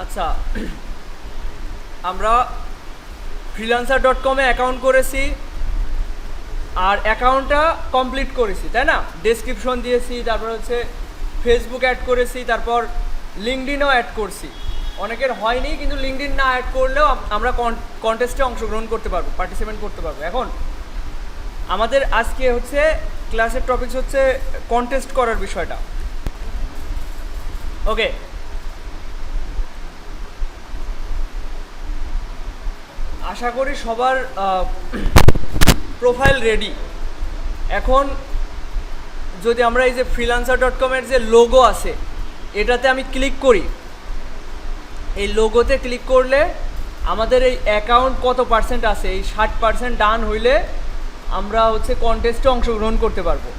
আচ্ছা, আমরা freelancer.com-এ অ্যাকাউন্ট করেছি আর অ্যাকাউন্টটা কমপ্লিট করেছি, তাই না? ডেসক্রিপশন দিয়েছি, তারপর হচ্ছে ফেসবুক অ্যাড করেছি, তারপর লিঙ্কডইনও অ্যাড করছি। অনেকের হয়নি, কিন্তু লিঙ্কডইন না অ্যাড করলেও আমরা কন্টেস্টে অংশগ্রহণ করতে পারবো, পার্টিসিপেট করতে পারবো। এখন আমাদের আজকে হচ্ছে ক্লাসের টপিকস হচ্ছে কন্টেস্ট করার বিষয়টা। ওকে, আশা করি সবার প্রোফাইল রেডি। এখন যদি আমরা এই যে freelancer.com-এর যে লোগো আছে এটাতে আমি ক্লিক করি, এই লোগোতে ক্লিক করলে আমাদের এই অ্যাকাউন্ট কত পার্সেন্ট আছে, এই 60% ডান হইলে আমরা হচ্ছে কন্টেস্টে অংশগ্রহণ করতে পারবো।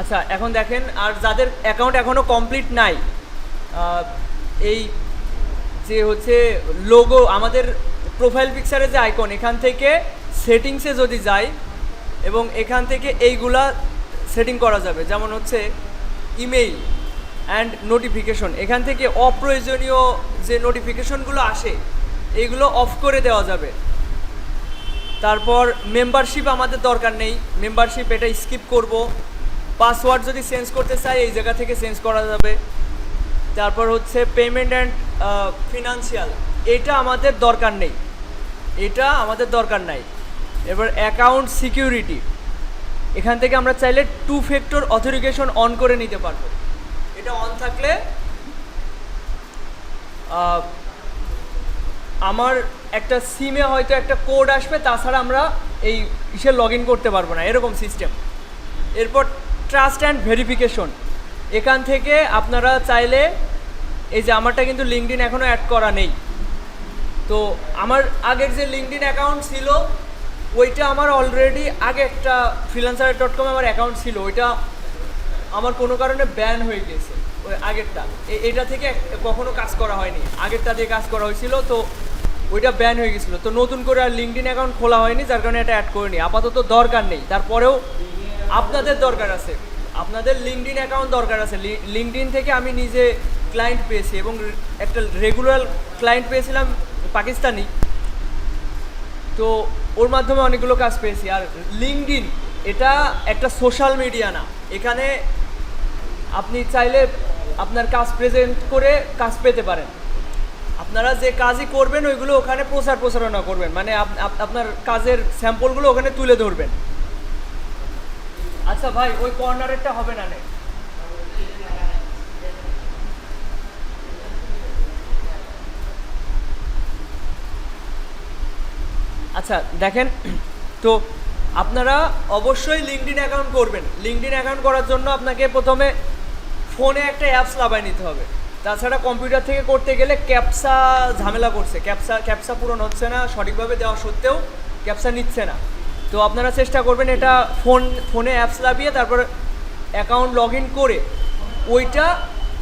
আচ্ছা, এখন দেখেন, আর যাদের অ্যাকাউন্ট এখনও কমপ্লিট নাই, এই যে হচ্ছে লোগো আমাদের প্রোফাইল পিকচারে যে আইকন, এখান থেকে সেটিংসে যদি যাই এবং এখান থেকে এইগুলা সেটিং করা যাবে, যেমন হচ্ছে ইমেইল অ্যান্ড নোটিফিকেশন। এখান থেকে অপ্রয়োজনীয় যে নোটিফিকেশনগুলো আসে এইগুলো অফ করে দেওয়া যাবে। তারপর মেম্বারশিপ আমাদের দরকার নেই, মেম্বারশিপ এটা স্কিপ করব। পাসওয়ার্ড যদি চেঞ্জ করতে চাই এই জায়গা থেকে চেঞ্জ করা যাবে। তারপর হচ্ছে পেমেন্ট অ্যান্ড ফিনান্সিয়াল, এটা আমাদের দরকার নেই, এটা আমাদের দরকার নাই। এবার অ্যাকাউন্ট সিকিউরিটি, এখান থেকে আমরা চাইলে 2 ফ্যাক্টর অথেন্টিকেশন অন করে নিতে পারবো। এটা অন থাকলে আমার একটা সিমে হয়তো একটা কোড আসবে, তাছাড়া আমরা এই ইসে লগ ইন করতে পারবো না, এরকম সিস্টেম। এরপর ট্রাস্ট অ্যান্ড ভেরিফিকেশন, এখান থেকে আপনারা চাইলে, এই যে আমারটা কিন্তু লিঙ্কডইন এখনও অ্যাড করা নেই, তো আমার আগের যে লিঙ্কডইন অ্যাকাউন্ট ছিল ওইটা আমার অলরেডি আগে একটা freelancer.com আমার অ্যাকাউন্ট ছিল, ওইটা আমার কোনো কারণে ব্যান হয়ে গেছে। ওই আগেরটা, এটা থেকে কখনো কাজ করা হয়নি, আগেরটা দিয়ে কাজ করা হয়েছিল, তো ওইটা ব্যান হয়ে গেছিলো, তো নতুন করে আর লিঙ্কডইন অ্যাকাউন্ট খোলা হয়নি, যার কারণে এটা অ্যাড করিনি। আপাতত দরকার নেই, তারপরেও আপনাদের দরকার আছে, আপনাদের লিঙ্কডইন অ্যাকাউন্ট দরকার আছে। লিঙ্কডইন থেকে আমি নিজে ক্লায়েন্ট পেয়েছি এবং একটা রেগুলার ক্লায়েন্ট পেয়েছিলাম পাকিস্তানি, তো ওর মাধ্যমে অনেকগুলো কাজ পেয়েছি। আর লিঙ্কডইন এটা একটা সোশ্যাল মিডিয়া না, এখানে আপনি চাইলে আপনার কাজ প্রেজেন্ট করে কাজ পেতে পারেন। আপনারা যে কাজই করবেন ওইগুলো ওখানে প্রচারণা করবেন, মানে আপনার কাজের স্যাম্পলগুলো ওখানে তুলে ধরবেন। আচ্ছা ভাই, ওই কর্নারেরটা হবে না? আচ্ছা দেখেন, তো আপনারা অবশ্যই লিঙ্কডইন অ্যাকাউন্ট করবেন। লিঙ্কডইন অ্যাকাউন্ট করার জন্য আপনাকে প্রথমে ফোনে একটা অ্যাপস লাগাই নিতে হবে, তাছাড়া কম্পিউটার থেকে করতে গেলে ক্যাপসা ঝামেলা করছে, ক্যাপসা পূরণ হচ্ছে না, সঠিকভাবে দেওয়া সত্ত্বেও ক্যাপসা নিচ্ছে না। তো আপনারা চেষ্টা করবেন এটা ফোনে অ্যাপস লাগিয়ে তারপর অ্যাকাউন্ট লগ ইন করে ওইটা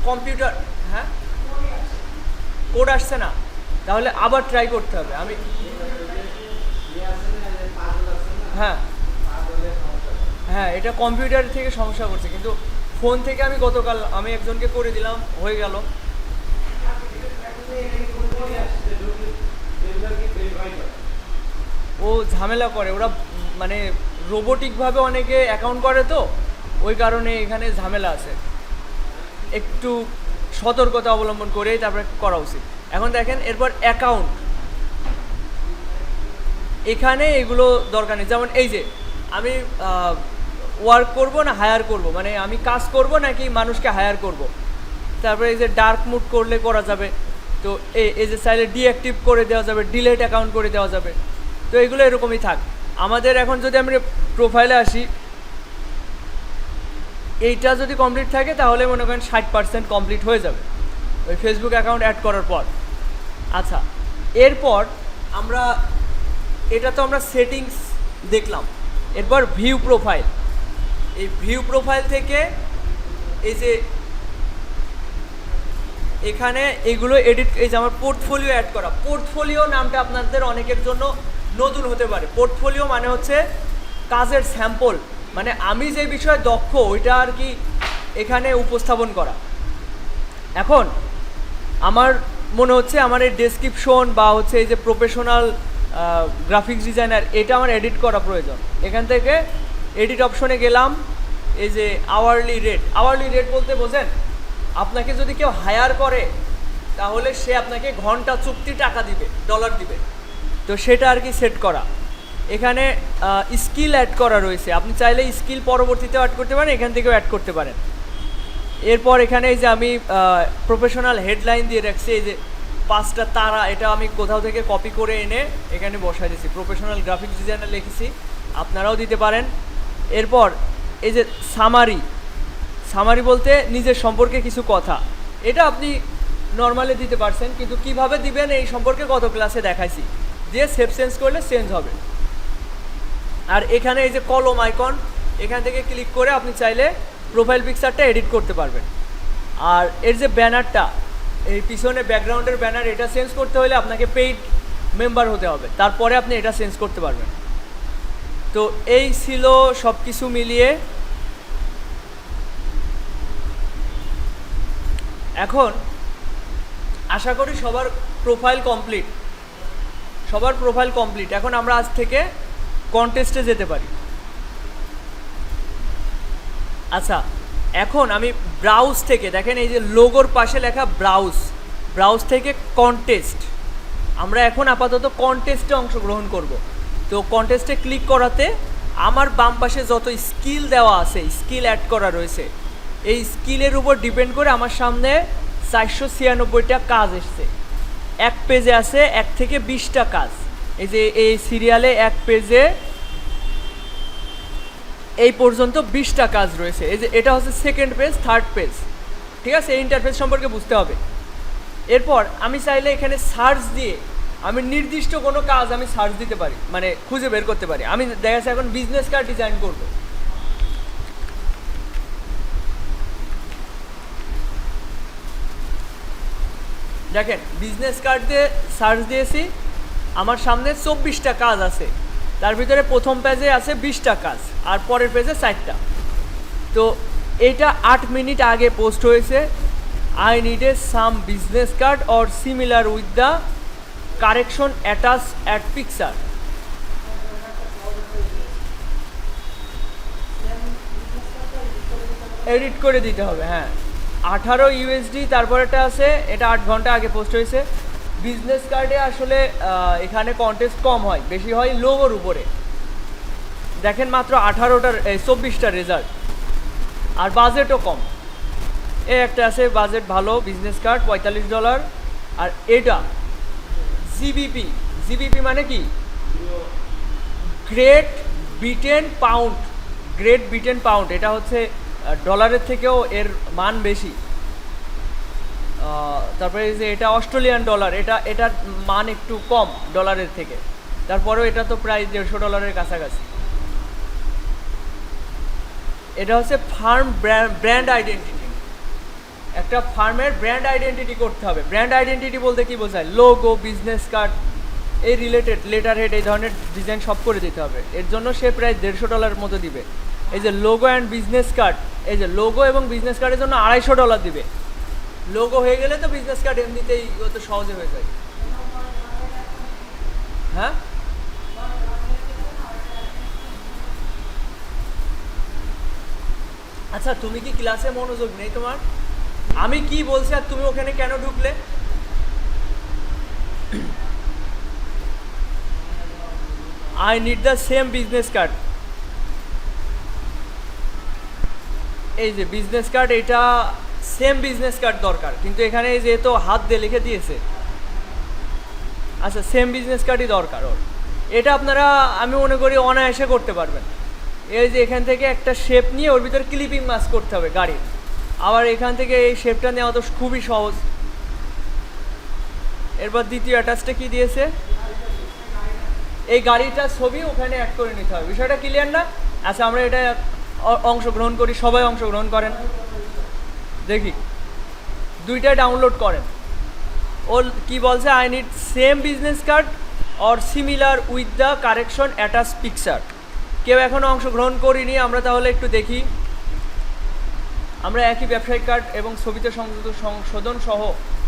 কম্পিউটার, হ্যাঁ কোড আসছে না, তাহলে আবার ট্রাই করতে হবে। আমি হ্যাঁ হ্যাঁ, এটা কম্পিউটার থেকে সমস্যা করছে, কিন্তু ফোন থেকে আমি গতকাল আমি একজনকে করে দিলাম, হয়ে গেল। ও ঝামেলা করে, ওরা মানে রোবোটিকভাবে অনেকে অ্যাকাউন্ট করে, তো ওই কারণে এখানে ঝামেলা আছে। একটু সতর্কতা অবলম্বন করেই তারপরে করা উচিত। এখন দেখেন, এরপর অ্যাকাউন্ট, এখানে এগুলো দরকার নেই। যেমন এই যে আমি ওয়ার্ক করব না হায়ার করব, মানে আমি কাজ করব নাকি মানুষকে হায়ার করব। তারপরে এই যে ডার্ক মুড করলে করা যাবে, তো এই যে চাইলে ডিঅ্যাক্টিভ করে দেওয়া যাবে, ডিলেট অ্যাকাউন্ট করে দেওয়া যাবে। তো এগুলো এরকমই থাক। আমাদের এখন যদি আমরা প্রোফাইলে আসি, এইটা যদি কমপ্লিট থাকে তাহলে মনে করেন 60% কমপ্লিট হয়ে যাবে ওই ফেসবুক অ্যাকাউন্ট অ্যাড করার পর। আচ্ছা, এরপর আমরা এটা তো আমরা সেটিংস দেখলাম, এরপর ভিউ প্রোফাইল। এই ভিউ প্রোফাইল থেকে এই যে এখানে এগুলো এডিট, এই যে আমার পোর্টফোলিও অ্যাড করা, পোর্টফোলিও নামটা আপনাদের অনেকের জন্য নতুন হতে পারে। পোর্টফোলিও মানে হচ্ছে কাজের স্যাম্পল, মানে আমি যে বিষয়ে দক্ষ ওইটা আর কি এখানে উপস্থাপন করা। এখন আমার মনে হচ্ছে আমার এই ডেসক্রিপশন বা হচ্ছে এই যে প্রফেশনাল গ্রাফিক্স ডিজাইনার, এটা আমার এডিট করা প্রয়োজন। এখান থেকে এডিট অপশনে গেলাম, এই যে আওয়ারলি রেট বলতে বোঝেন, আপনাকে যদি কেউ হায়ার করে তাহলে সে আপনাকে ঘন্টা চুক্তি টাকা দিবে, ডলার দিবে, তো সেটা আর কি সেট করা। এখানে স্কিল অ্যাড করা রয়েছে, আপনি চাইলে স্কিল পরবর্তীতেও অ্যাড করতে পারেন, এখান থেকেও অ্যাড করতে পারেন। এরপর এখানে এই যে আমি প্রফেশনাল হেডলাইন দিয়ে রাখছি, এই যে 5টা তারা, এটা আমি কোথাও থেকে কপি করে এনে এখানে বসাই দিয়েছি, প্রফেশনাল গ্রাফিক্স ডিজাইনার লিখেছি, আপনারাও দিতে পারেন। এরপর এই যে সামারি বলতে নিজের সম্পর্কে কিছু কথা, এটা আপনি নর্মালি দিতে পারছেন, কিন্তু কিভাবে দিবেন এই সম্পর্কে গত ক্লাসে দেখাইছি, দিয়ে সেভ চেঞ্জ করলে চেঞ্জ হবে। আর এখানে এই যে কলম আইকন, এখান থেকে ক্লিক করে আপনি চাইলে প্রোফাইল পিকচারটা এডিট করতে পারবেন। আর এর যে ব্যানারটা, এই পিছনে ব্যাকগ্রাউন্ডের ব্যানার, এটা চেঞ্জ করতে হলে আপনাকে পেইড মেম্বার হতে হবে, তারপরে আপনি এটা চেঞ্জ করতে পারবেন। তো এই ছিল সব কিছু মিলিয়ে। এখন আশা করি সবার প্রোফাইল কমপ্লিট। এখন আমরা আজ থেকে কন্টেস্টে যেতে পারি। আচ্ছা, এখন আমি ব্রাউজ থেকে, দেখেন এই যে লোগোর পাশে লেখা ব্রাউজ থেকে কন্টেস্ট, আমরা এখন আপাতত কন্টেস্টে অংশগ্রহণ করব। তো কন্টেস্টে ক্লিক করাতে আমার বাম পাশে যত স্কিল দেওয়া আছে, স্কিল অ্যাড করা রয়েছে, এই স্কিলের উপর ডিপেন্ড করে আমার সামনে 496টা কাজ এসছে। এক পেজে আছে 1 থেকে 20টা কাজ। এই যে এই সিরিয়ালে এক পেজে এই পর্যন্ত 20টা কাজ রয়েছে। এই যে এটা হচ্ছে সেকেন্ড পেজ, থার্ড পেজ, ঠিক আছে? এই ইন্টারফেস সম্পর্কে বুঝতে হবে। এরপর আমি চাইলে এখানে সার্চ দিয়ে আমি নির্দিষ্ট কোনো কাজ আমি সার্চ দিতে পারি, মানে খুঁজে বের করতে পারি। আমি দেখা যাচ্ছে এখন বিজনেস কার্ড ডিজাইন করব, দেখেন বিজনেস কার্ড দিয়ে সার্চ দিয়েছি, আমার সামনে 24টা কাজ আছে, তার ভিতরে প্রথম পেজে আছে 20টা কাজ আর পরের পেজে 4টা। তো এইটা 8 মিনিট আগে পোস্ট হয়েছে। I needed some business card or similar with the correction attach at picture. Edit করে দিতে হবে, হ্যাঁ। 18 USD, তারপরেটা আছে, এটা 8 ঘন্টা আগে পোস্ট হয়েছে। বিজনেস কার্ডে আসলে এখানে কন্টেস্ট কম হয়, বেশি হয় লোগোর উপরে। দেখেন মাত্র 24টা রেজাল্ট, আর বাজেটও কম। এই একটা আছে বাজেট ভালো, বিজনেস কার্ড $45। আর এটা জিবিপি মানে কি? Great Britain pound. এটা হচ্ছে ডলারের থেকেও এর মান বেশি। তারপরে যে এটা অস্ট্রেলিয়ান ডলার, এটার মান একটু কম ডলারের থেকে, তারপরেও এটা তো প্রায় $150 কাছাকাছি। এটা হচ্ছে ফার্ম ব্র্যান্ড আইডেন্টিটি। একটা ফার্মের ব্র্যান্ড আইডেন্টিটি করতে হবে। ব্র্যান্ড আইডেন্টিটি বলতে কি বোঝায়? লোগো, বিজনেস কার্ড, এই রিলেটেড লেটার হেড, এই ধরনের ডিজাইন সব করে দিতে হবে। এর জন্য সে প্রায় $150 মতো দিবে। এই যে লোগো অ্যান্ড বিজনেস কার্ড, এই যে লোগো এবং বিজনেস কার্ডের জন্য $250 দিবে। লোগো হয়ে গেলে তো বিজনেস কার্ড এমনিতেই অত সহজে হয়ে যায়। হ্যাঁ, আচ্ছা তুমি কি ক্লাসে মনোযোগ নেই তোমার? আমি কি বলছি আর তুমি ওখানে কেন ঢুকলে? I need the same business card. এই যে বিজনেস কার্ড, এটা সেম বিজনেস কার্ড দরকার, কিন্তু এখানে যেহেতু হাত দিয়ে লিখে দিয়েছে, আচ্ছা সেম বিজনেস কার্ডই দরকার ওর। এটা আপনারা আমি মনে করি অনায়াসে করতে পারবেন। এই যে এখান থেকে একটা শেপ নিয়ে ওর ভিতরে ক্লিপিং মাস্ক করতে হবে গাড়ির, আবার এখান থেকে এই শেপটা নেওয়া তো খুবই সহজ। এরপর দ্বিতীয় অ্যাটাচটা কি দিয়েছে? এই গাড়িটার ছবি ওখানে অ্যাড করে নিতে হবে। বিষয়টা ক্লিয়ার না? আচ্ছা আমরা এটা অংশগ্রহণ করি, সবাই অংশগ্রহণ করেন, দেখি দুইটা ডাউনলোড করেন। ও কি বলছে? I need same business card or similar with the correction attach picture. কেউ এখনও অংশগ্রহণ করিনি, আমরা তাহলে একটু দেখি। আমরা একই ব্যবসায়িক কার্ড এবং ছবিতে সংযুক্ত সংশোধন সহ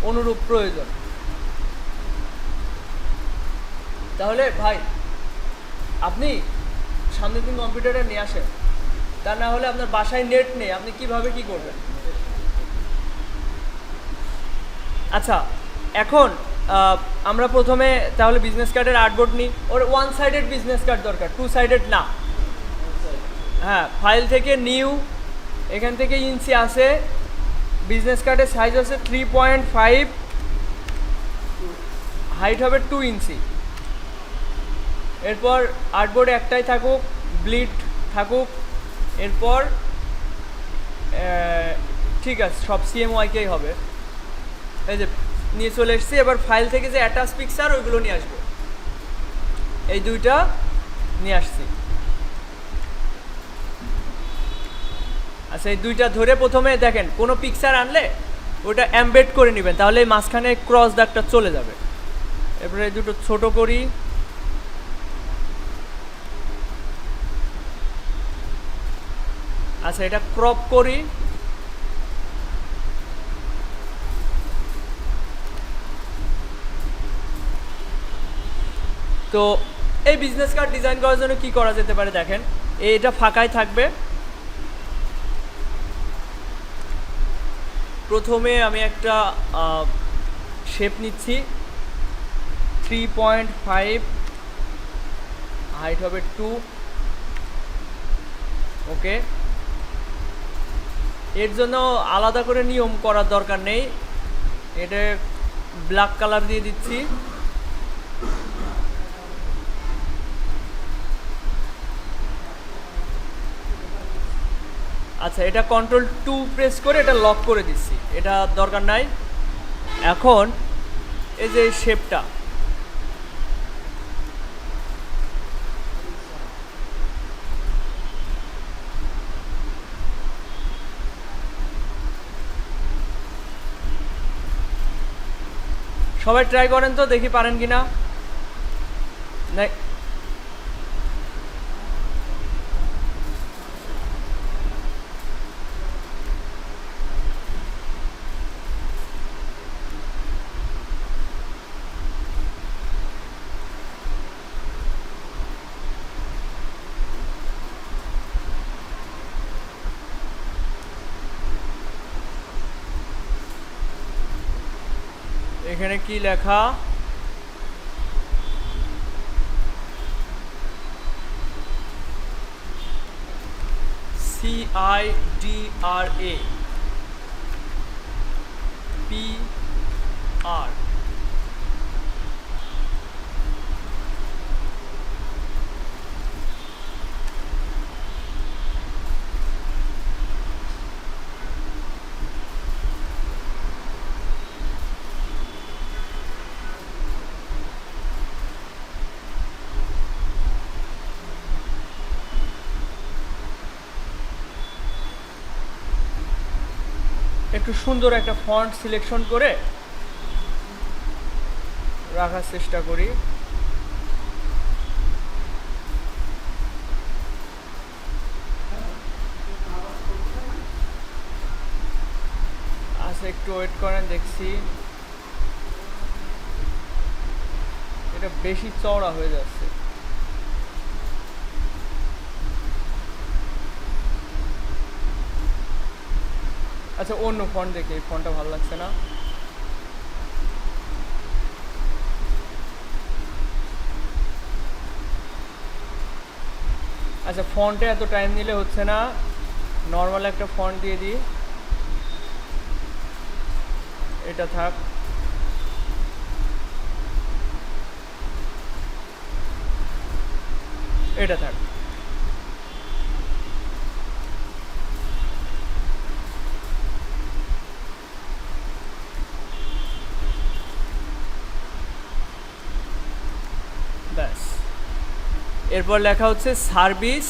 অনুরূপ প্রয়োজন। তাহলে ভাই আপনি সামনের দিন কম্পিউটারটা নিয়ে আসেন, তা না হলে আপনার বাসায় নেট নেই, আপনি কিভাবে কি করবেন? আচ্ছা, এখন আমরা প্রথমে তাহলে বিজনেস কার্ডের আর্টবোর্ড নিই। ওর ওয়ান সাইডেড বিজনেস কার্ড দরকার, টু সাইডেড না। হ্যাঁ, ফাইল থেকে নিউ, এখান থেকে ইঞ্চি আছে। বিজনেস কার্ডের সাইজ আছে 3.5, হাইট হবে 2 ইঞ্চি। এরপর আর্টবোর্ডে একটাই থাকুক, ব্লিড থাকুক। এরপর ঠিক আছে, সব CMYKই হবে। এই যে নিয়ে চলে এসেছি। এবার ফাইল থেকে যে অ্যাটাচ পিকচার ওইগুলো নিয়ে আসবো, এই দুইটা নিয়ে আসছি। আচ্ছা, এই দুইটা ধরে প্রথমে দেখেন কোনো পিকচার আনলে ওটা এমবেড করে নেবেন, তাহলে এই মাঝখানে ক্রস দাগটা চলে যাবে। এরপরে এই দুটো ছোট করি। আচ্ছা, এটা ক্রপ করি। তো এই বিজনেস কার্ড ডিজাইন করার জন্য কি করা যেতে পারে দেখেন, এটা ফাঁকাই থাকবে। প্রথমে আমি একটা শেপ নিচ্ছি, 3.5, হাইট হবে 2। ওকে, এর জন্য আলাদা করে নিয়ম করার দরকার নেই, এটা ব্ল্যাক কালার দিয়ে দিচ্ছি। আচ্ছা, এটা Ctrl+2 প্রেস করে এটা লক করে দিচ্ছি, এটা দরকার নাই। এখন এই যে শেপটা, সবাই ট্রাই করেন তো, দেখি পারেন কিনা। না, এখানে কি লেখা? CIDRA PR। একটু সুন্দর একটা ফন্ট সিলেকশন করে রাখার চেষ্টা করি। আচ্ছা, একটু ওয়েট করেন, দেখছি। এটা বেশি চওড়া হয়ে যাচ্ছে। আচ্ছা, অন্য ফন্ট দেখি, এই ফন্টটা ভালো লাগছে না। আচ্ছা, ফন্টে এত টাইম নিলে হচ্ছে না, নর্মাল একটা ফন্ট দিয়ে দিই। এটা থাক। এটা থাক। ব্যাস, এরপর লেখা হচ্ছে সার্ভিস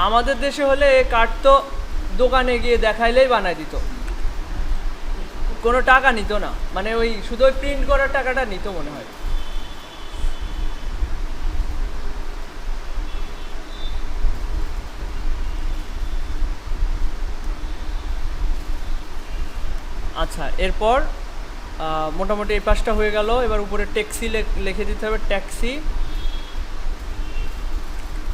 আমাদের দেশে হলে এই কার্ড তো দোকানে গিয়ে দেখাইলেই বানাই দিত, কোনো টাকা নিত না, মানে ওই শুধু ওই প্রিন্ট করার টাকাটা নিত মনে হয়। আচ্ছা, এরপর মোটামুটি এই পাশটা হয়ে গেল। এবার উপরে ট্যাক্সি লিখে দিতে হবে, ট্যাক্সি,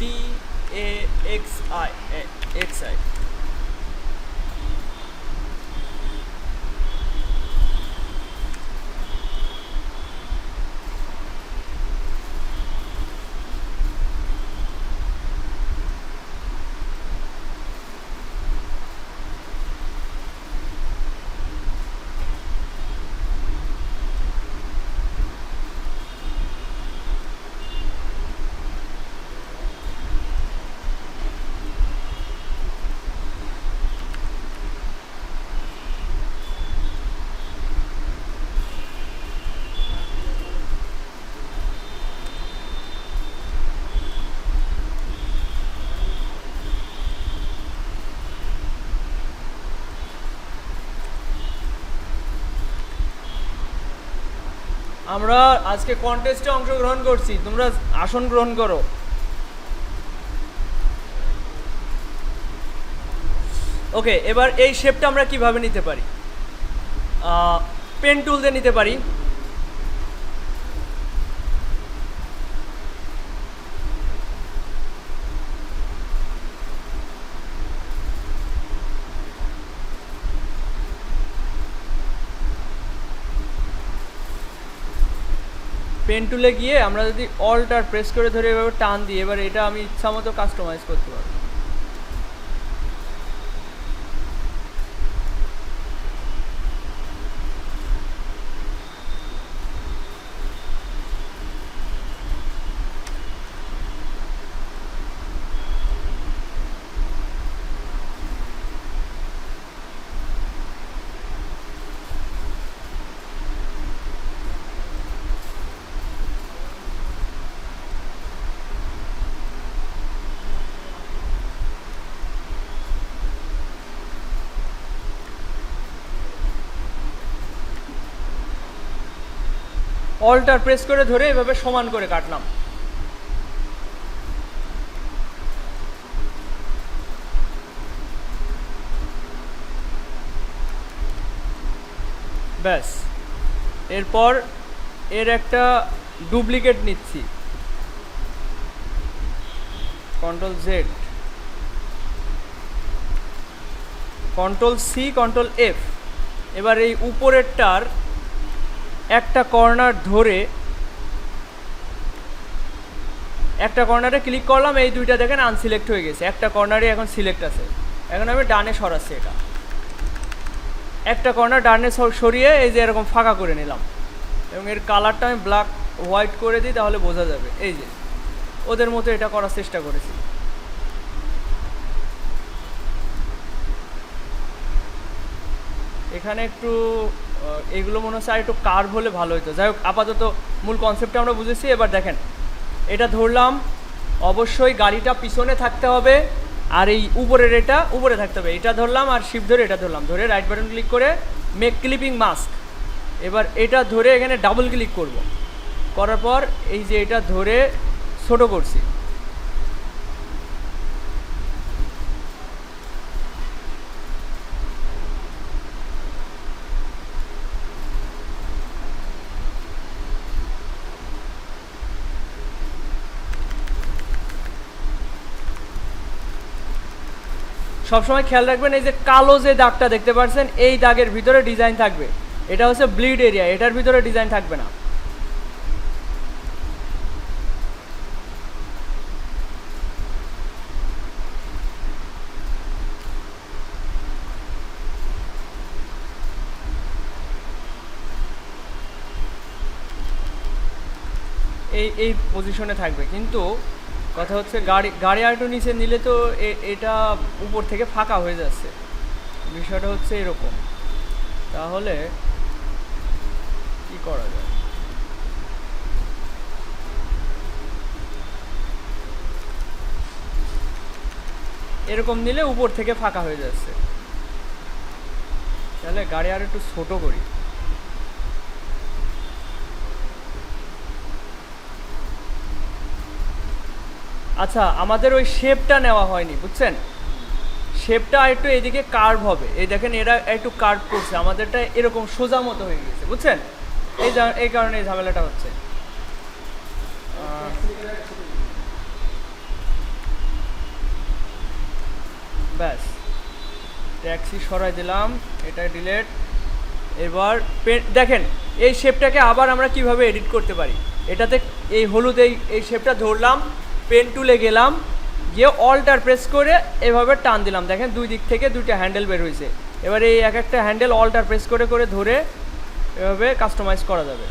TAXI। আমরা আজকে কন্টেস্টে অংশগ্রহণ করছি, তোমরা আসন গ্রহণ করো। ওকে, এবার এই শেপটা আমরা কিভাবে নিতে পারি? পেন টুল দিয়ে নিতে পারি। পেন টুলে গিয়ে আমরা যদি অল্টার প্রেস করে ধরে এভাবে টান দিই, এবার এটা আমি ইচ্ছা মতো কাস্টমাইজ করতে পারবো। অল্টার প্রেস করে ধরে এভাবে সমান করে কাটলাম। ব্যাস, এরপর এর একটা ডুপ্লিকেট নিচ্ছি, control Z, control C, control F. এবার এই উপরেরটার একটা কর্নার ধরে একটা কর্নারে ক্লিক করলাম, এই দুইটা দেখেন আনসিলেক্ট হয়ে গেছে, একটা কর্নারে এখন সিলেক্ট আছে। এখন আমি ডানে সরাচ্ছি, এটা একটা কর্নার ডানে সরিয়ে এই যে এরকম ফাঁকা করে নিলাম, এবং এর কালারটা আমি ব্ল্যাক হোয়াইট করে দিই, তাহলে বোঝা যাবে। এই যে ওদের মতো এটা করার চেষ্টা করেছি। এখানে একটু এগুলো মনে হচ্ছে আর একটু কার্ভ হলে ভালো হতো। যাই হোক, আপাতত মূল কনসেপ্টটা আমরা বুঝেছি। এবার দেখেন, এটা ধরলাম, অবশ্যই গাড়িটা পিছনে থাকতে হবে, আর এই উপরের এটা উপরে থাকতে হবে। এটা ধরলাম আর শিফট ধরে এটা ধরলাম, ধরে রাইট বাটন ক্লিক করে মেক ক্লিপিং মাস্ক। এবার এটা ধরে এখানে ডাবল ক্লিক করব, করার পর এই যে এটা ধরে ছোটো করছি। সবসময় খেয়াল রাখবেন, এই যে কালো যে দাগটা দেখতে পাচ্ছেন, এই দাগের ভিতরে ডিজাইন থাকবে। এটা হচ্ছে ব্লিড এরিয়া, এটার ভিতরে ডিজাইন থাকবে না। এই পজিশনে থাকবে, কিন্তু কথা হচ্ছে গাড়ি আর একটু নিচে নিলে তো এটা উপর থেকে ফাঁকা হয়ে যাচ্ছে। বিষয়টা হচ্ছে এরকম। তাহলে কি করা যায়? এরকম নিলে উপর থেকে ফাঁকা হয়ে যাচ্ছে। তাহলে গাড়ি আর একটু ছোট করি। আচ্ছা, আমাদের ওই শেপটা নেওয়া হয়নি, বুঝছেন? শেপটা একটু এদিকে কার্ভ হবে। এই দেখেন, এরা একটু কার্ভ করছে, আমাদেরটা এরকম সোজা মতো হয়ে গেছে, বুঝছেন? এই কারণে এই ঝামেলাটা হচ্ছে। ব্যাস, ট্যাক্সি সরাই দিলাম, এটা ডিলেট। এবার দেখেন এই শেপটাকে আবার আমরা কিভাবে এডিট করতে পারি। এটাতে এই হলুদ এই শেপটা ধরলাম, পেন টুলে গেলাম, গিয়ে অল্টার প্রেস করে এভাবে টান দিলাম। দেখেন দুই দিক থেকে দুইটা হ্যান্ডেল বের হয়েছে। এবার এই এক একটা হ্যান্ডেল অল্টার প্রেস করে করে ধরে এভাবে কাস্টমাইজ করা যাবে।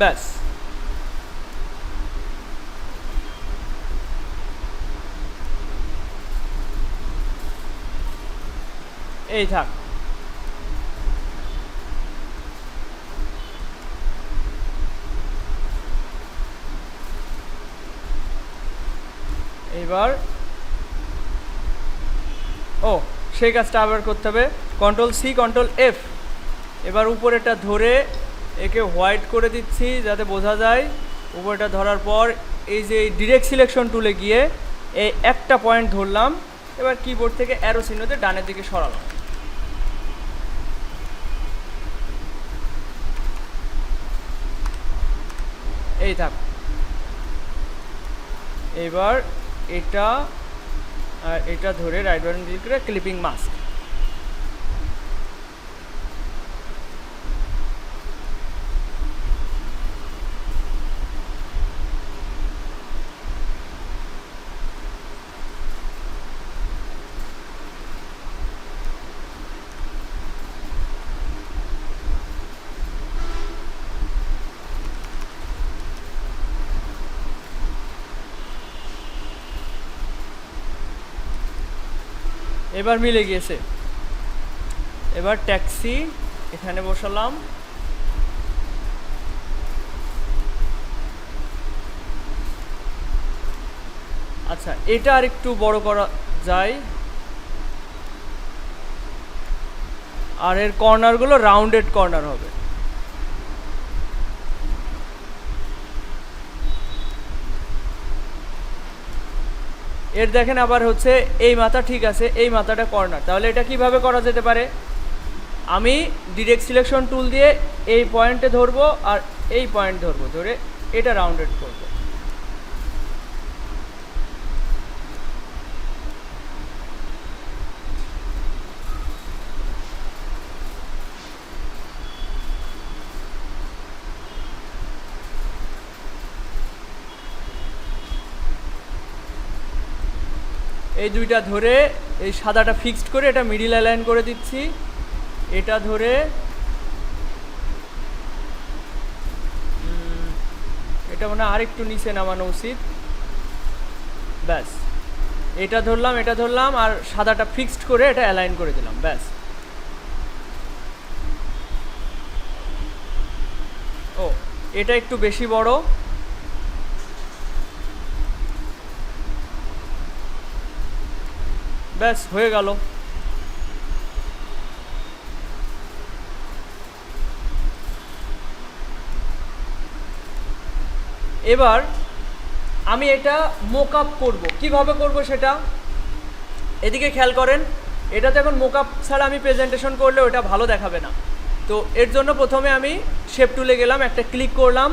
ব্যাস, এই থাক। এইবার সেই কাজটা আবার করতে হবে। Control C, control F. এবার উপরেটা ধরে একে হোয়াইট করে দিচ্ছি যাতে বোঝা যায়। উপরেটা ধরার পর এই যে ডিরেক্ট সিলেকশন টুলে গিয়ে এই একটা পয়েন্ট ধরলাম। এবার কিবোর্ড থেকে অ্যারো চিহ্নতে ডানের দিকে সরালাম। এই থাক। এবার এটা আর এটা ধরে রাইট বাটন ক্লিক করে ক্লিপিং মাস্ক। এবার মিলে গিয়েছে। এবার ট্যাক্সি এখানে বসালাম। আচ্ছা, এটা আর একটু বড় করা যায়, আর এর কর্নারগুলো রাউন্ডেড কর্নার হবে। এর দেখেন আবার হচ্ছে এই মাথা ঠিক আছে, এই মাথাটা কর্নার। তাহলে এটা কিভাবে করা যেতে পারে? আমি ডিরেক্ট সিলেকশন টুল দিয়ে এই পয়েন্টে ধরবো আর এই পয়েন্ট ধরবো, ধরে এটা রাউন্ডেড করবো। এই দুইটা ধরে এই সাদাটা ফিক্সড করে এটা মিডিল অ্যালাইন করে দিচ্ছি। এটা ধরে এটা মানে আরেকটু নিচে নামানো উচিত। ব্যাস, এটা ধরলাম আর সাদাটা ফিক্সড করে এটা অ্যালাইন করে দিলাম। ব্যাস। এটা একটু বেশি বড়। ব্যাস, হয়ে গেল। এবার আমি এটা মোক আপ করবো। কীভাবে করবো সেটা এদিকে খেয়াল করেন। এটা তো এখন মোক আপ ছাড়া আমি প্রেজেন্টেশন করলে ওটা ভালো দেখাবে না। তো এর জন্য প্রথমে আমি শেপ টুলে গেলাম, একটা ক্লিক করলাম।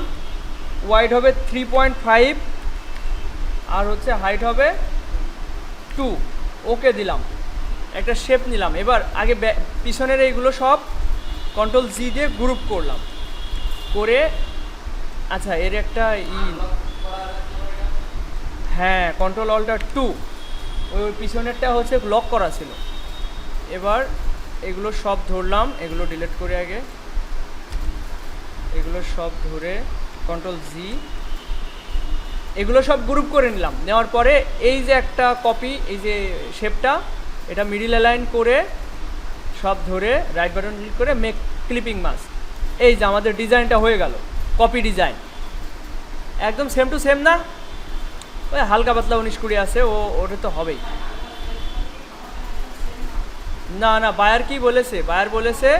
ওয়াইড হবে 3.5 আর হচ্ছে হাইট হবে 2। ওকে দিলাম, একটা শেপ নিলাম। এবার আগে পিছনের এইগুলো সব কন্ট্রোল জি দিয়ে গ্রুপ করলাম করে। আচ্ছা, এর একটা হ্যাঁ, কন্ট্রোল অল্টার 2। ওই পিছনেরটা হচ্ছে লক করা ছিল। এবার এগুলো সব ধরলাম, এগুলো ডিলিট করে আগে এগুলো সব ধরে কন্ট্রোল জি, এগুলো সব গ্রুপ করে নিলাম। নেওয়ার পরে এই যে একটা কপি, এই যে শেপটা, এটা মিডিল অ্যালাইন করে সব ধরে রাইট বাটন ক্লিক করে মেক ক্লিপিং মাস্ক। এই যে আমাদের ডিজাইনটা হয়ে গেল, কপি ডিজাইন একদম সেম টু সেম না? ওই হালকা পাতলা 19-20 আছে, ওটা তো হবেই। না না, বায়ার কি বলেছে? বায়ার বলেছে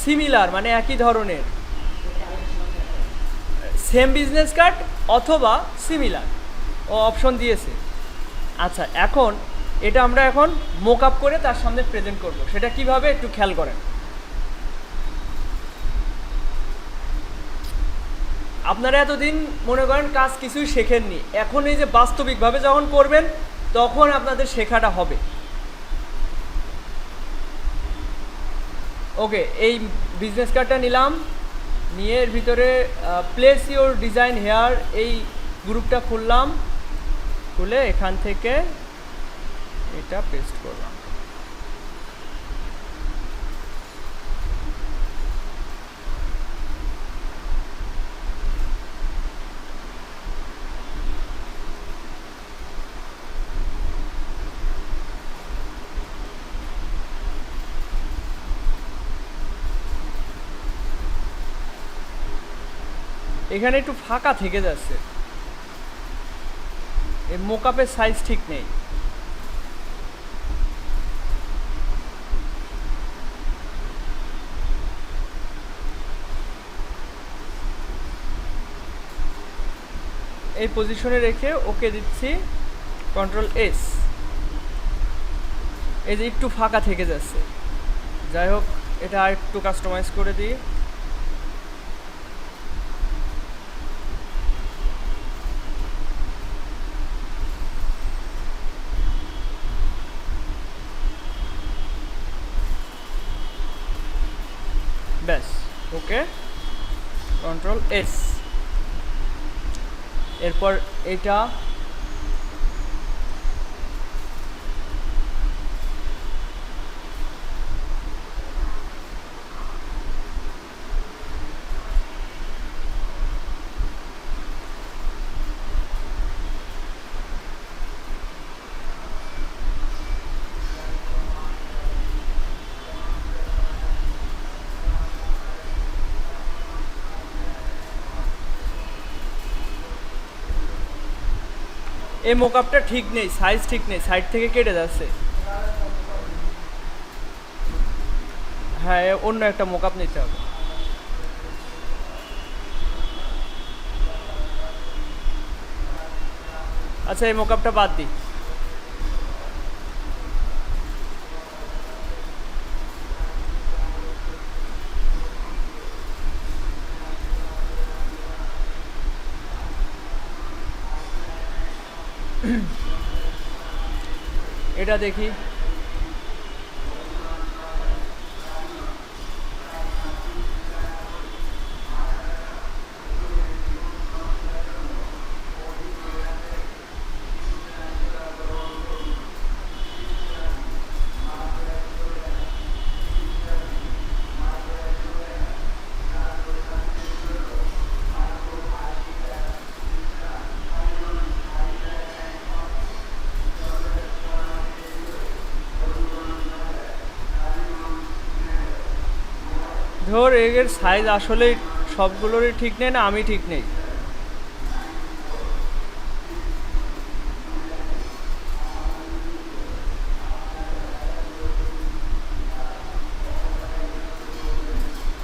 সিমিলার, মানে একই ধরনের, সেম বিজনেস কার্ড অথবা সিমিলার, ও অপশন দিয়েছে। আচ্ছা, এখন এটা আমরা এখন মোক আপ করে তার সামনে প্রেজেন্ট করব। সেটা কিভাবে একটু খেয়াল করেন। আপনারা এতদিন মনে করেন কাজ কিছুই শেখেননি, এখন এই যে বাস্তবিকভাবে যখন করবেন তখন আপনাদের শেখাটা হবে। ওকে, এই বিজনেস কার্ডটা নিলাম, নিয়ে এর ভিতরে প্লেস ইওর ডিজাইন হেয়ার এই গ্রুপটা খুললাম, খুলে এখান থেকে এটা পেস্ট করলাম। এখানে একটু ফাঁকা থেকে যাচ্ছে, এই মোকআপের সাইজ ঠিক নেই। এই পজিশনে রেখে ওকে দিচ্ছি, কন্ট্রোল এস। এই যে একটু ফাঁকা থেকে যাচ্ছে, যাই হোক এটা আর একটু কাস্টমাইজ করে দিই। ব্যাস, ওকে, কন্ট্রোল এস। এরপর এটা এই মোকআপটা ঠিক নেই, সাইজ ঠিক নেই, সাইড থেকে কেটে যাচ্ছে। হ্যাঁ, অন্য একটা মোকআপ নিতে হবে। আচ্ছা, এই মোকআপটা বাদ দিই। এটা দেখি, ধর এর সাইজ আসলে সবগুলোরই ঠিক নেই, না আমি ঠিক নেই।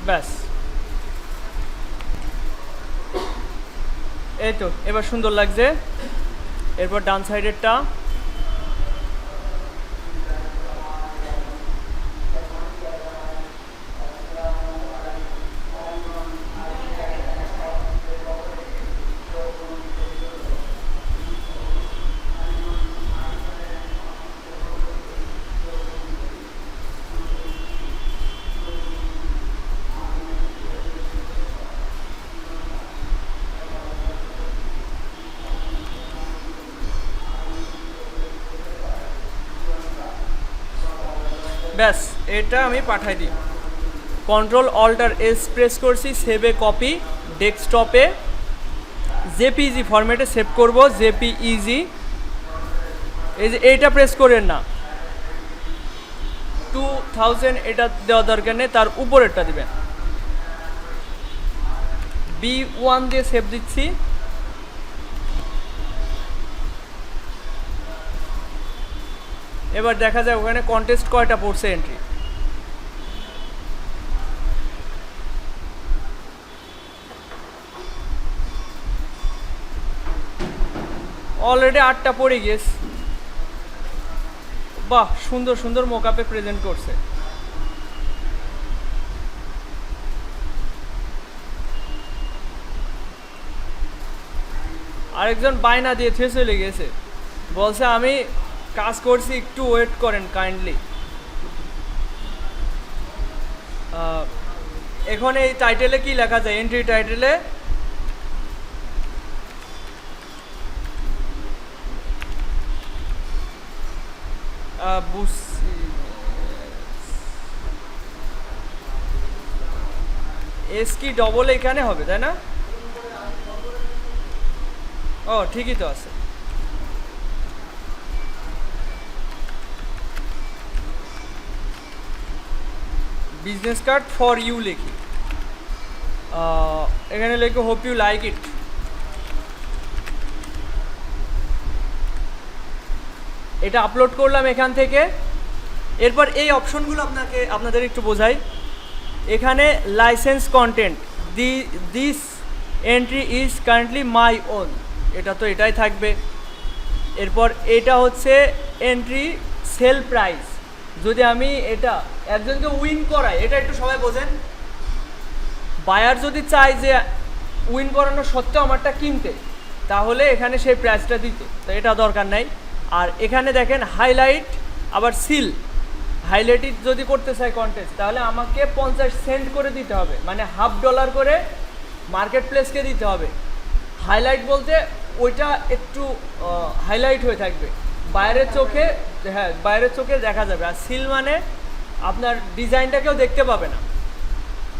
ব্যাস, এই তো এবার সুন্দর লাগছে। এরপর ডান সাইডেরটা ব্যাস, এটা আমি পাঠাই দিই। কন্ট্রোল অল্টার এস প্রেস করছি, সেভে কপি, ডেস্কটপে জেপিইজি ফরম্যাটে সেভ করব, জেপিইজি। এই যে এইটা প্রেস করেন না, 2000 এটা দেওয়া দরকার নেই, তার উপরেরটা দিবেন। B1 দিয়ে সেভ দিচ্ছি। এবার দেখা যায় ওখানে কন্টেস্ট কয়টা পড়ছে এন্ট্রি। অলরেডি 8টা পড়ে গিয়েছে। বাহ, সুন্দর সুন্দর মোকআপে প্রেজেন্ট করছে। আরেকজন বায়না দিয়ে চলে গেছে, বলছে আমি কাজ করছি, একটু ওয়েট করেন কাইন্ডলি। এখন এই টাইটেলে কি লেখা যায়? এন্ট্রি টাইটেলে এস কি ডবল এখানে হবে, তাই না? ও ঠিকই তো আছে। বিজনেস কার্ড ফর ইউ লিখি, এখানে লিখি হোপ ইউ লাইক ইট। এটা আপলোড করলাম এখান থেকে। এরপর এই অপশনগুলো আপনাদের একটু বোঝাই। এখানে licence content, this entry is currently my own, এটা তো এটাই থাকবে। এরপর এটা হচ্ছে এন্ট্রি সেল প্রাইস, যদি আমি এটা একজনকে উইন করাই, এটা একটু সবাই বোঝেন। বায়ার যদি চায় যে উইন করানো সত্ত্বেও আমারটা কিনতে, তাহলে এখানে সেই প্রাইসটা দিতে, তো এটা দরকার নাই। আর এখানে দেখেন হাইলাইট, আবার সিল। হাইলাইট যদি করতে চাই কন্টেস্ট, তাহলে আমাকে 50 সেন্ট করে দিতে হবে, মানে $50 করে মার্কেট প্লেসকে দিতে হবে। হাইলাইট বলতে ওইটা একটু হাইলাইট হয়ে থাকবে বাইরের চোখে, হ্যাঁ বাইরের চোখে দেখা যাবে। আর সিল মানে আপনার ডিজাইনটা কেউ দেখতে পাবে না,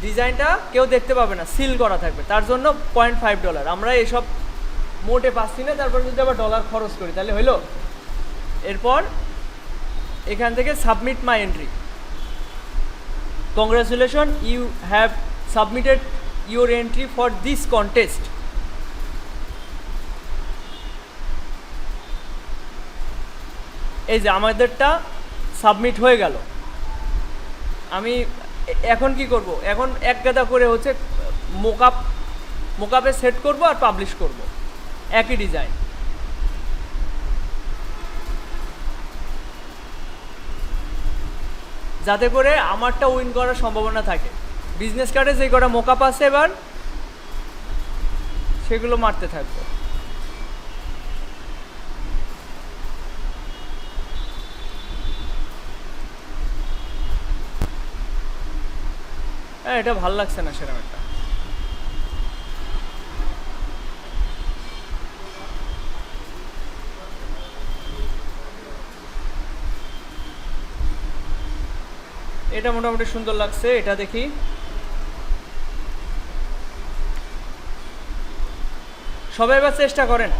ডিজাইনটা কেউ দেখতে পাবে না, সিল করা থাকবে। তার জন্য $0.5। আমরা এসব মোটে পাচ্ছি না, তারপর যদি আবার ডলার খরচ করি তাহলে হইলো। এরপর এখান থেকে submit my entry, congratulation you have submitted your entry for this contest. এই যে আমাদেরটা সাবমিট হয়ে গেল। আমি এখন কি করব? এখন এক গাদা করে হচ্ছে মোকআপে সেট করব আর পাবলিশ করব একই ডিজাইন। যাতে করে আমারটা উইন করার সম্ভাবনা থাকে। বিজনেস কার্ডে যে কটা মোকআপ আছে এবার সেগুলো মারতে থাকবো। হ্যাঁ, এটা ভাল লাগছে না সেরকম একটা। এটা মোটামুটি সুন্দর লাগছে, এটা দেখি। সবাই এবার চেষ্টা করেন।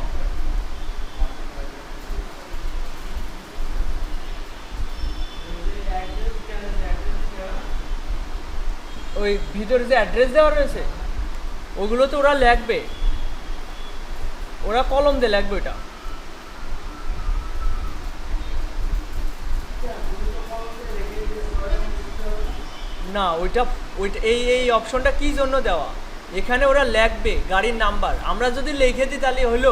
ওই ভিতরে যে অ্যাড্রেস দেওয়া রয়েছে ওগুলো তো ওরা লিখবে, ওরা কলম দিয়ে লিখবে। ওটা না, ওইটা এই অপশনটা কি জন্য দেওয়া, এখানে ওরা লিখবে গাড়ির নাম্বার। আমরা যদি লিখে দিই তাহলে হলো,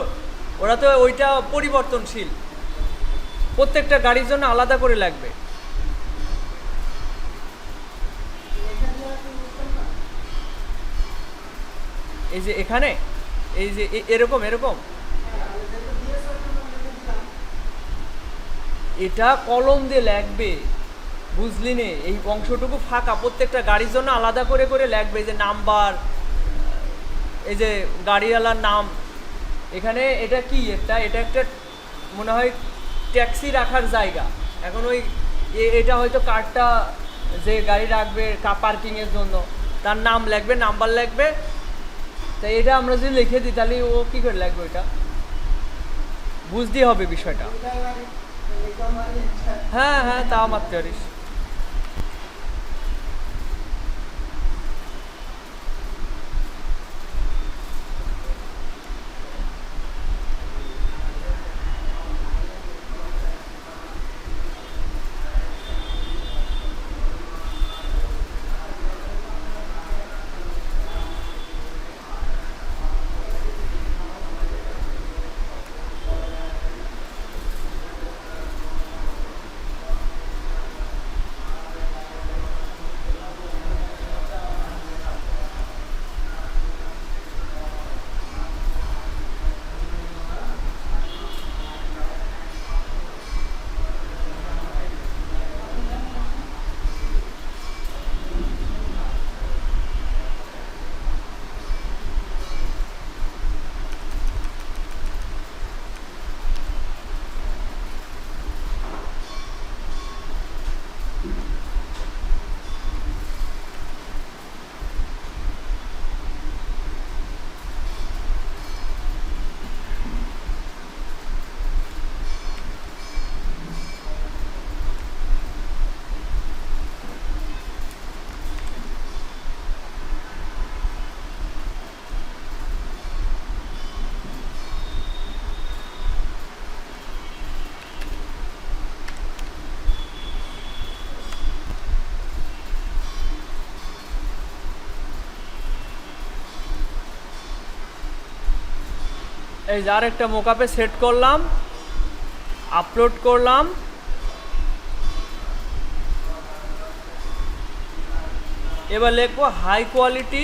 ওরা তো ওইটা পরিবর্তনশীল, প্রত্যেকটা গাড়ির জন্য আলাদা করে লিখবে। এই যে এখানে এই যে এরকম এটা কলম দিয়ে লিখবে, বুঝলি নে? এই অংশটুকু ফাঁকা, প্রত্যেকটা গাড়ির জন্য আলাদা করে করে লিখবে, যে নাম্বার, এই যে গাড়িওয়ালার নাম। এখানে এটা কি, এটা একটা মনে হয় ট্যাক্সি রাখার জায়গা। এখন ওই এটা হয়তো কার্ডটা যে গাড়ি রাখবে পার্কিংয়ের জন্য তার নাম লাগবে, নাম্বার লাগবে। তাই এটা আমরা যদি লিখে দিই তাহলে ও কী করে লাগবে, ওইটা বুঝতেই হবে বিষয়টা। হ্যাঁ হ্যাঁ, তাও মারতে পারিস। এই যার একটা মোকাপে সেট করলাম, আপলোড করলাম। এবার লিখবো high quality,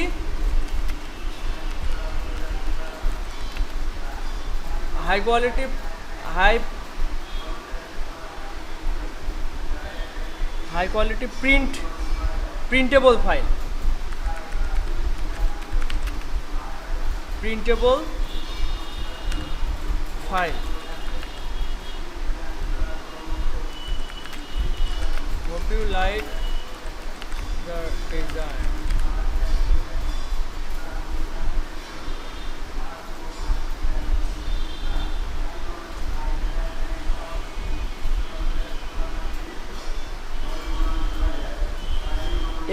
high quality, high quality printable file, printable file. Hope you like the design.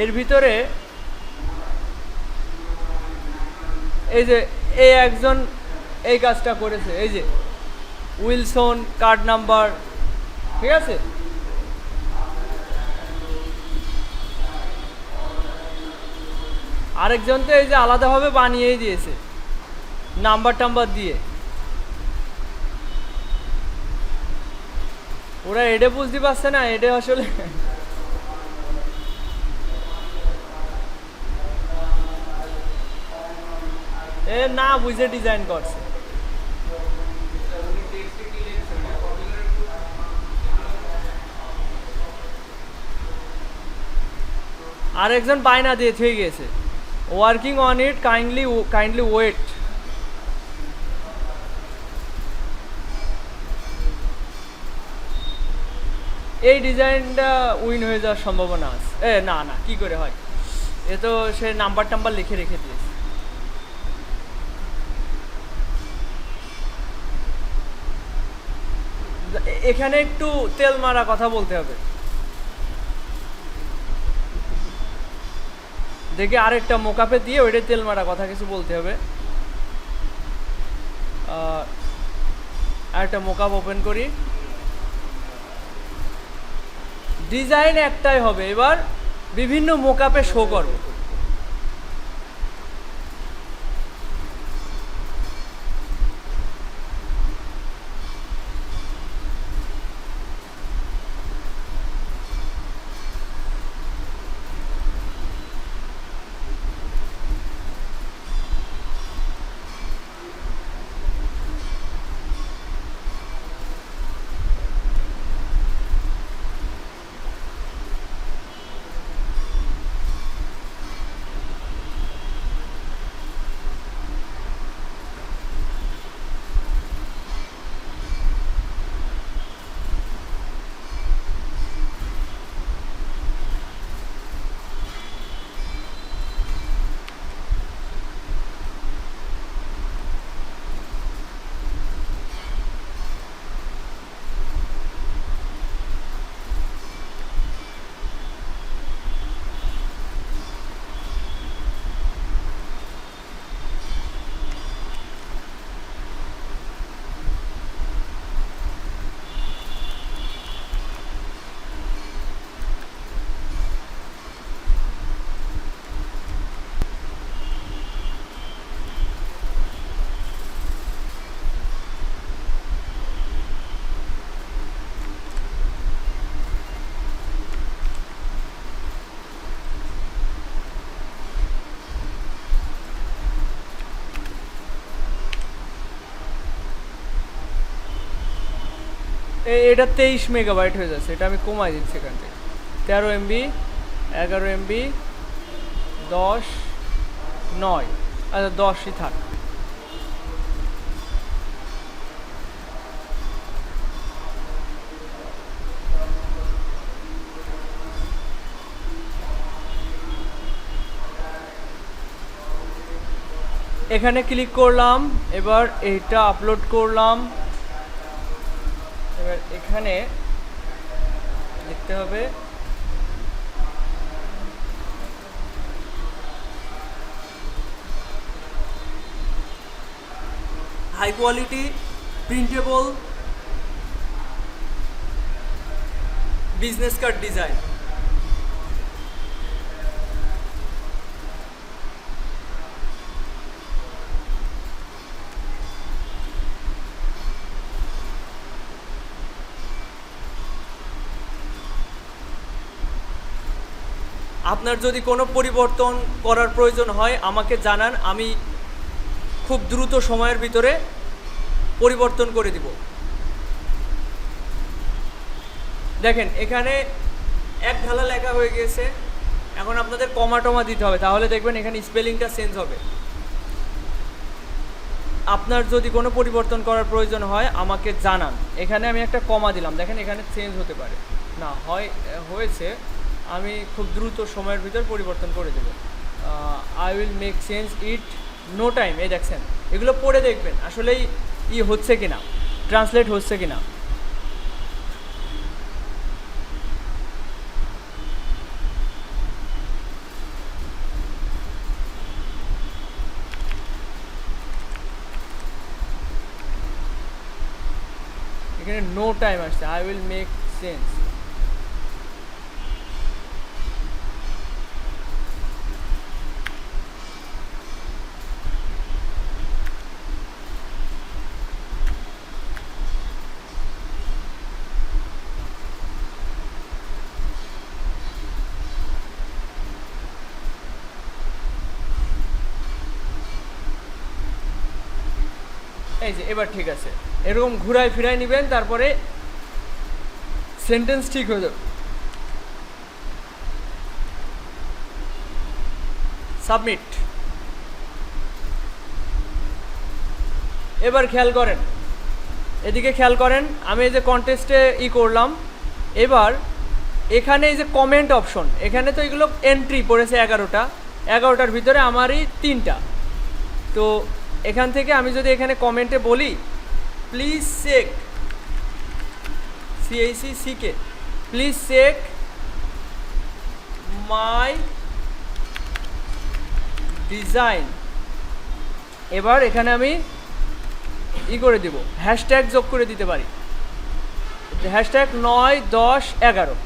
এর ভিতরে এই যে এই একজন এই কাজটা করেছে, এই যে উইলসন কার্ড নাম্বার, ঠিক আছে। আরেকজন তো এই যে আলাদাভাবে বানিয়েই দিয়েছে নাম্বার টাম্বার দিয়ে। ওরা এটা বুঝতে পারছে না, এটা আসলে এ না বুঝে ডিজাইন করছে। আরেকজন বায়না দিয়ে থুয়ে গেছে, working on it, kindly wait. এই ডিজাইনটা উইন হয়ে যাওয়ার সম্ভাবনা আছে। না না, কি করে হয়, এ তো সে নাম্বার টাম্বার লিখে রেখে দিয়েছে। এখানে একটু তেল মারা কথা বলতে হবে। দেখে আরেকটা মোকাপে দিয়ে ওইটাই তেল মারা কথা কিছু বলতে হবে। আরেকটা মোকাপ ওপেন করি, ডিজাইন একটাই হবে, এবার বিভিন্ন মোকাপে শো করবে। এটা 23 মেগাবাইট হয়ে যাচ্ছে, এটা আমি কমাই দিচ্ছি এখান থেকে। 13 এমবি, 11 এমবি, 10, 9, আচ্ছা 10ই থাক। এখানে ক্লিক করলাম, এবার এইটা আপলোড করলাম। এবার এখানে লিখতে হবে high quality printable business card design. আপনার যদি কোনো পরিবর্তন করার প্রয়োজন হয় আমাকে জানান, আমি খুব দ্রুত সময়ের ভিতরে পরিবর্তন করে দিব। দেখেন এখানে এক ঢালা লেখা হয়ে গেছে, এখন আপনাদের কমা টমা দিতে হবে, তাহলে দেখবেন এখানে স্পেলিংটা চেঞ্জ হবে। আপনার যদি কোনো পরিবর্তন করার প্রয়োজন হয় আমাকে জানান। এখানে আমি একটা কমা দিলাম, দেখেন এখানে চেঞ্জ হতে পারে না, হয়েছে, আমি খুব দ্রুত সময়ের ভিতর পরিবর্তন করে দেবো। I will make change it no time. এই দেখছেন, এগুলো পড়ে দেখবেন আসলেই হচ্ছে কিনা, ট্রান্সলেট হচ্ছে কিনা। এখানে নো টাইম আসছে, আই উইল মেক চেঞ্জ। এই যে এবার ঠিক আছে, এরকম ঘুরায় ফিরায় নেবেন, তারপরে সেন্টেন্স ঠিক হয়ে যাবে। সাবমিট। এবার খেয়াল করেন, এদিকে খেয়াল করেন, আমি এই যে কন্টেস্টে করলাম, এবার এখানে এই যে কমেন্ট অপশন, এখানে তো এগুলো এন্ট্রি পড়েছে 11টার ভিতরে আমারই 3টা। তো এখান থেকে আমি যদি এখানে কমেন্টে বলি please check, CAC please check my design, এবার এখানে আমি করে দিব, হ্যাশট্যাগ যোগ করে দিতে পারি, হ্যাশট্যাগ 9, 10, 11।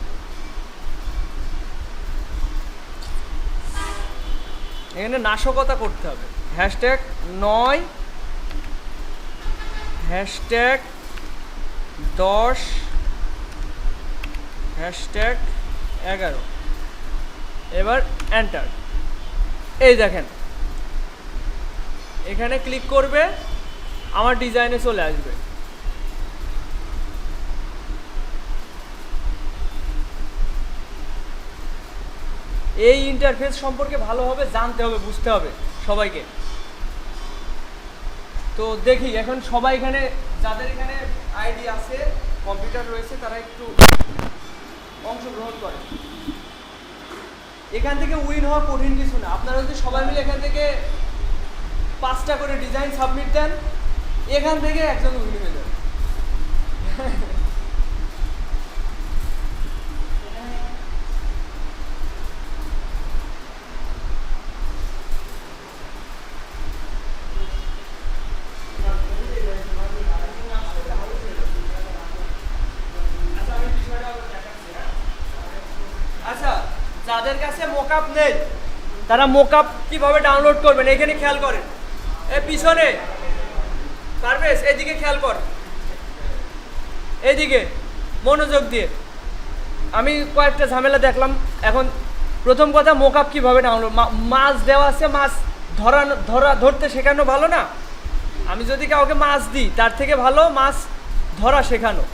এখানে নাশকতা করতে হবে, হ্যাশট্যাগ 9, হ্যাশট্যাগ 10, হ্যাশট্যাগ 11। এবার এন্টার। এই দেখেন এখানে ক্লিক করবে, আমার ডিজাইনে চলে আসবে। এই ইন্টারফেস সম্পর্কে ভালোভাবে জানতে হবে, বুঝতে হবে সবাইকে। তো দেখি এখন সবাই এখানে, যাদের এখানে আইডি আছে, কম্পিউটার রয়েছে, তারা একটু অংশগ্রহণ করে। এখান থেকে উইন হওয়া কঠিন কিছু না, আপনারা যদি সবাই মিলে এখান থেকে 5টা করে ডিজাইন সাবমিট দেন, এখান থেকে একজন উইন হয়ে যাবে। আচ্ছা, যাদের কাছে মোকআপ নেই তারা মোকআপ কিভাবে ডাউনলোড করবেন এখানে খেয়াল করেন। এই পিছনে পারভেজ, এদিকে খেয়াল কর, এইদিকে মনোযোগ দিয়ে। আমি কয়েকটা ঝামেলা দেখলাম। এখন প্রথম কথা, মোকআপ কিভাবে ডাউনলোড, মাছ দেওয়া আছে, মাছ ধরতে শেখানো ভালো না? আমি যদি কাউকে মাছ দিই তার থেকে ভালো মাছ ধরা শেখানো।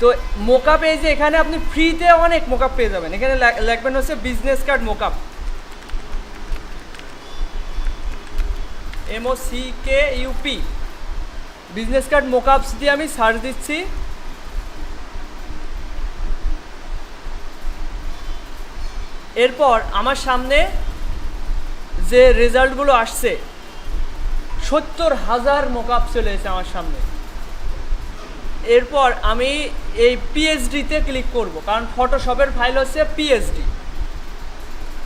তো মোকআপ এই যে এখানে আপনি ফ্রিতে অনেক মোকআপ পেয়ে যাবেন। এখানে লিখবেন হচ্ছে business card mockup, MOCKUP, business card mockups দিয়ে আমি সার্চ দিচ্ছি। এরপর আমার সামনে যে রেজাল্টগুলো আসছে 70,000 মোকআপ চলে এসেছে আমার সামনে। এরপর আমি এই পিএইচডিতে ক্লিক করব, কারণ ফটোশপের ফাইল হচ্ছে পিএইচডি।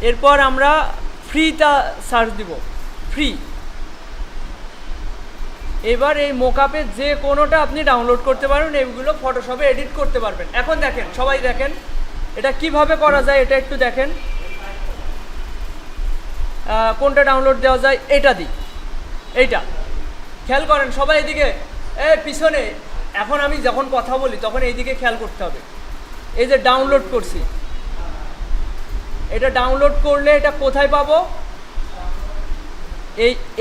এরপর আমরা ফ্রিটা সার্চ দিব, ফ্রি। এবার এই মোকআপের যে কোনোটা আপনি ডাউনলোড করতে পারবেন, এইগুলো ফটোশপে এডিট করতে পারবেন। এখন দেখেন, সবাই দেখেন এটা কিভাবে করা যায়, এটা একটু দেখেন। কোনটা ডাউনলোড দেওয়া যায়, এটা দিই, এইটা খেয়াল করেন সবাই এদিকে, পিছনে। এখন আমি যখন কথা বলি তখন এইদিকে খেয়াল করতে হবে। এই যে ডাউনলোড করছি, এটা ডাউনলোড করলে এটা কোথায় পাবো,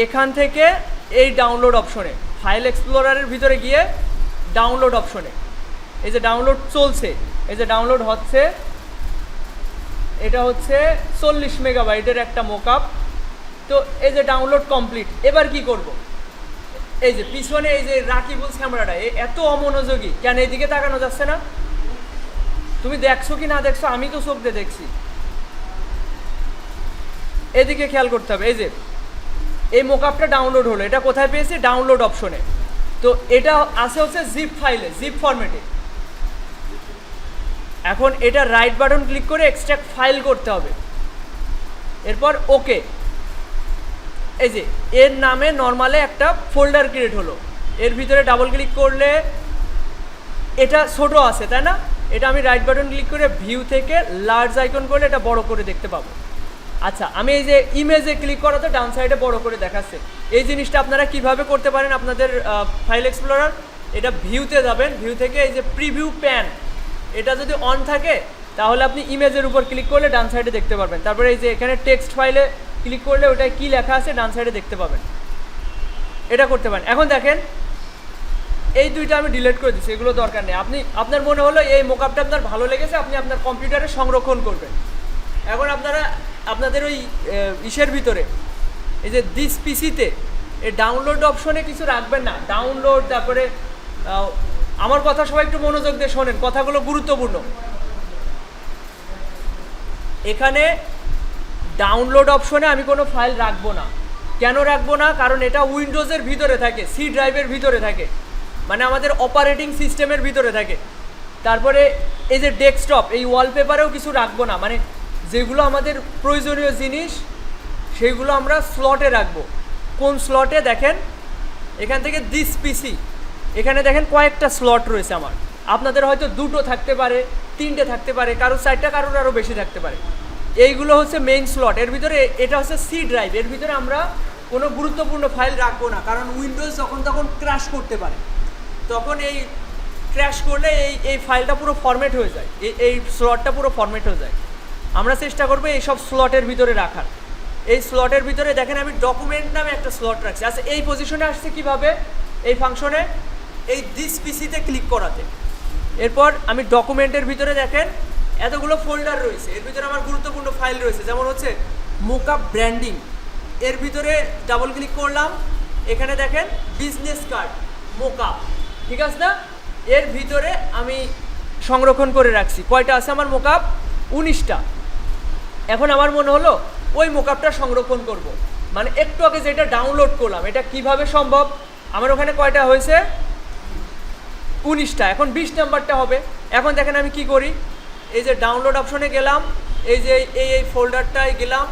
এখান থেকে এই ডাউনলোড অপশনে, ফাইল এক্সপ্লোরারের ভিতরে গিয়ে ডাউনলোড অপশনে, এই যে ডাউনলোড চলছে, এই যে ডাউনলোড হচ্ছে, এটা হচ্ছে 40 মেগাবাইটের একটা মোকআপ। তো এই যে ডাউনলোড কমপ্লিট। এবার কি করব, এই যে পিছনে এই যে রাকিবুল ক্যামেরাটা এত অমনোযোগী কেন, এইদিকে তাকানো যাচ্ছে না? তুমি দেখছো কি না দেখছো, আমি তো চোখ দিয়ে দেখছি। এদিকে খেয়াল করতে হবে। এই যে এই মোকআপটা ডাউনলোড হলো, এটা কোথায় পেয়েছি, ডাউনলোড অপশনে। তো এটা আছে হচ্ছে জিপ ফাইলে, জিপ ফরম্যাটে। এখন এটা রাইট বাটন ক্লিক করে এক্সট্রাক্ট ফাইল করতে হবে। এরপর ওকে। এই যে এর নামে নর্মালে একটা ফোল্ডার ক্রিয়েট হলো, এর ভিতরে ডাবল ক্লিক করলে এটা ছোট আছে তাই না, এটা আমি রাইট বাটন ক্লিক করে ভিউ থেকে লার্জ আইকন করলে এটা বড় করে দেখতে পাবো। আচ্ছা, আমি এই যে ইমেজে ক্লিক করাতে ডান সাইডে বড় করে দেখাচ্ছে। এই জিনিসটা আপনারা কিভাবে করতে পারেন আপনাদের ফাইল এক্সপ্লোরার, এটা ভিউতে যাবেন, ভিউ থেকে এই যে প্রিভিউ প্যান, এটা যদি অন থাকে তাহলে আপনি ইমেজের উপর ক্লিক করলে ডান সাইডে দেখতে পারবেন। তারপরে এই যে এখানে টেক্সট ফাইলে ক্লিক করলে ওটায় কী লেখা আছে ডান সাইডে দেখতে পাবেন, এটা করতে পারেন। এখন দেখেন এই দুইটা আমি ডিলিট করে দিচ্ছি, এগুলো দরকার নেই। আপনার মনে হলো এই মোকআপটা আপনার ভালো লেগেছে, আপনি আপনার কম্পিউটারে সংরক্ষণ করবেন। এখন আপনারা আপনাদের ওই ইসের ভিতরে এই যে দিস পিসিতে এই ডাউনলোড অপশনে কিছু রাখবেন না, ডাউনলোড। তারপরে আমার কথা সবাই একটু মনোযোগ দিয়ে শোনেন, কথাগুলো গুরুত্বপূর্ণ। এখানে ডাউনলোড অপশনে আমি কোনো ফাইল রাখবো না। কেন রাখবো না, কারণ এটা উইন্ডোজের ভিতরে থাকে, সি ড্রাইভের ভিতরে থাকে, মানে আমাদের অপারেটিং সিস্টেমের ভিতরে থাকে। তারপরে এই যে ডেস্কটপ, এই ওয়ালপেপারেও কিছু রাখবো না, মানে যেগুলো আমাদের প্রয়োজনীয় জিনিস সেইগুলো আমরা স্লটে রাখবো। কোন স্লটে দেখেন, এখান থেকে দিস পিসি, এখানে দেখেন কয়েকটা স্লট রয়েছে আমার। আপনাদের হয়তো দুটো থাকতে পারে, তিনটে থাকতে পারে, কারোর 4টা, কারোর আরও বেশি থাকতে পারে। এইগুলো হচ্ছে মেইন স্লট, এর ভিতরে এটা হচ্ছে সি ড্রাইভ, এর ভিতরে আমরা কোনো গুরুত্বপূর্ণ ফাইল রাখবো না, কারণ উইন্ডোজ যখন তখন ক্র্যাশ করতে পারে, তখন এই ক্র্যাশ করলে এই ফাইলটা পুরো ফরম্যাট হয়ে যায়, এই স্লটটা পুরো ফরম্যাট হয়ে যায়। আমরা চেষ্টা করবো এইসব স্লটের ভিতরে রাখার। এই স্লটের ভিতরে দেখেন আমি ডকুমেন্ট নামে একটা স্লট রাখছি। আচ্ছা, এই পজিশনে আসছে কিভাবে, এই ফাংশনে এই দিস পিসিতে ক্লিক করাতে। এরপর আমি ডকুমেন্টের ভিতরে দেখেন এতগুলো ফোল্ডার রয়েছে, এর ভিতরে আমার গুরুত্বপূর্ণ ফাইল রয়েছে, যেমন হচ্ছে মোকআপ ব্র্যান্ডিং, এর ভিতরে ডাবল ক্লিক করলাম, এখানে দেখেন বিজনেস কার্ড মোকআপ, ঠিক আছে না? এর ভিতরে আমি সংরক্ষণ করে রাখছি। কয়টা আছে আমার মোকআপ, 19টা। এখন আমার মনে হলো ওই মোকআপটা সংরক্ষণ করব, মানে একটু আগে যেটা ডাউনলোড করলাম এটা কিভাবে সম্ভব, আমার ওখানে কয়টা হয়েছে, 19টা, এখন 20 নাম্বারটা হবে। এখন দেখেন আমি কি করি, এই যে ডাউনলোড অপশনে গেলাম, এই যে এই ফোল্ডারটায় গেলাম,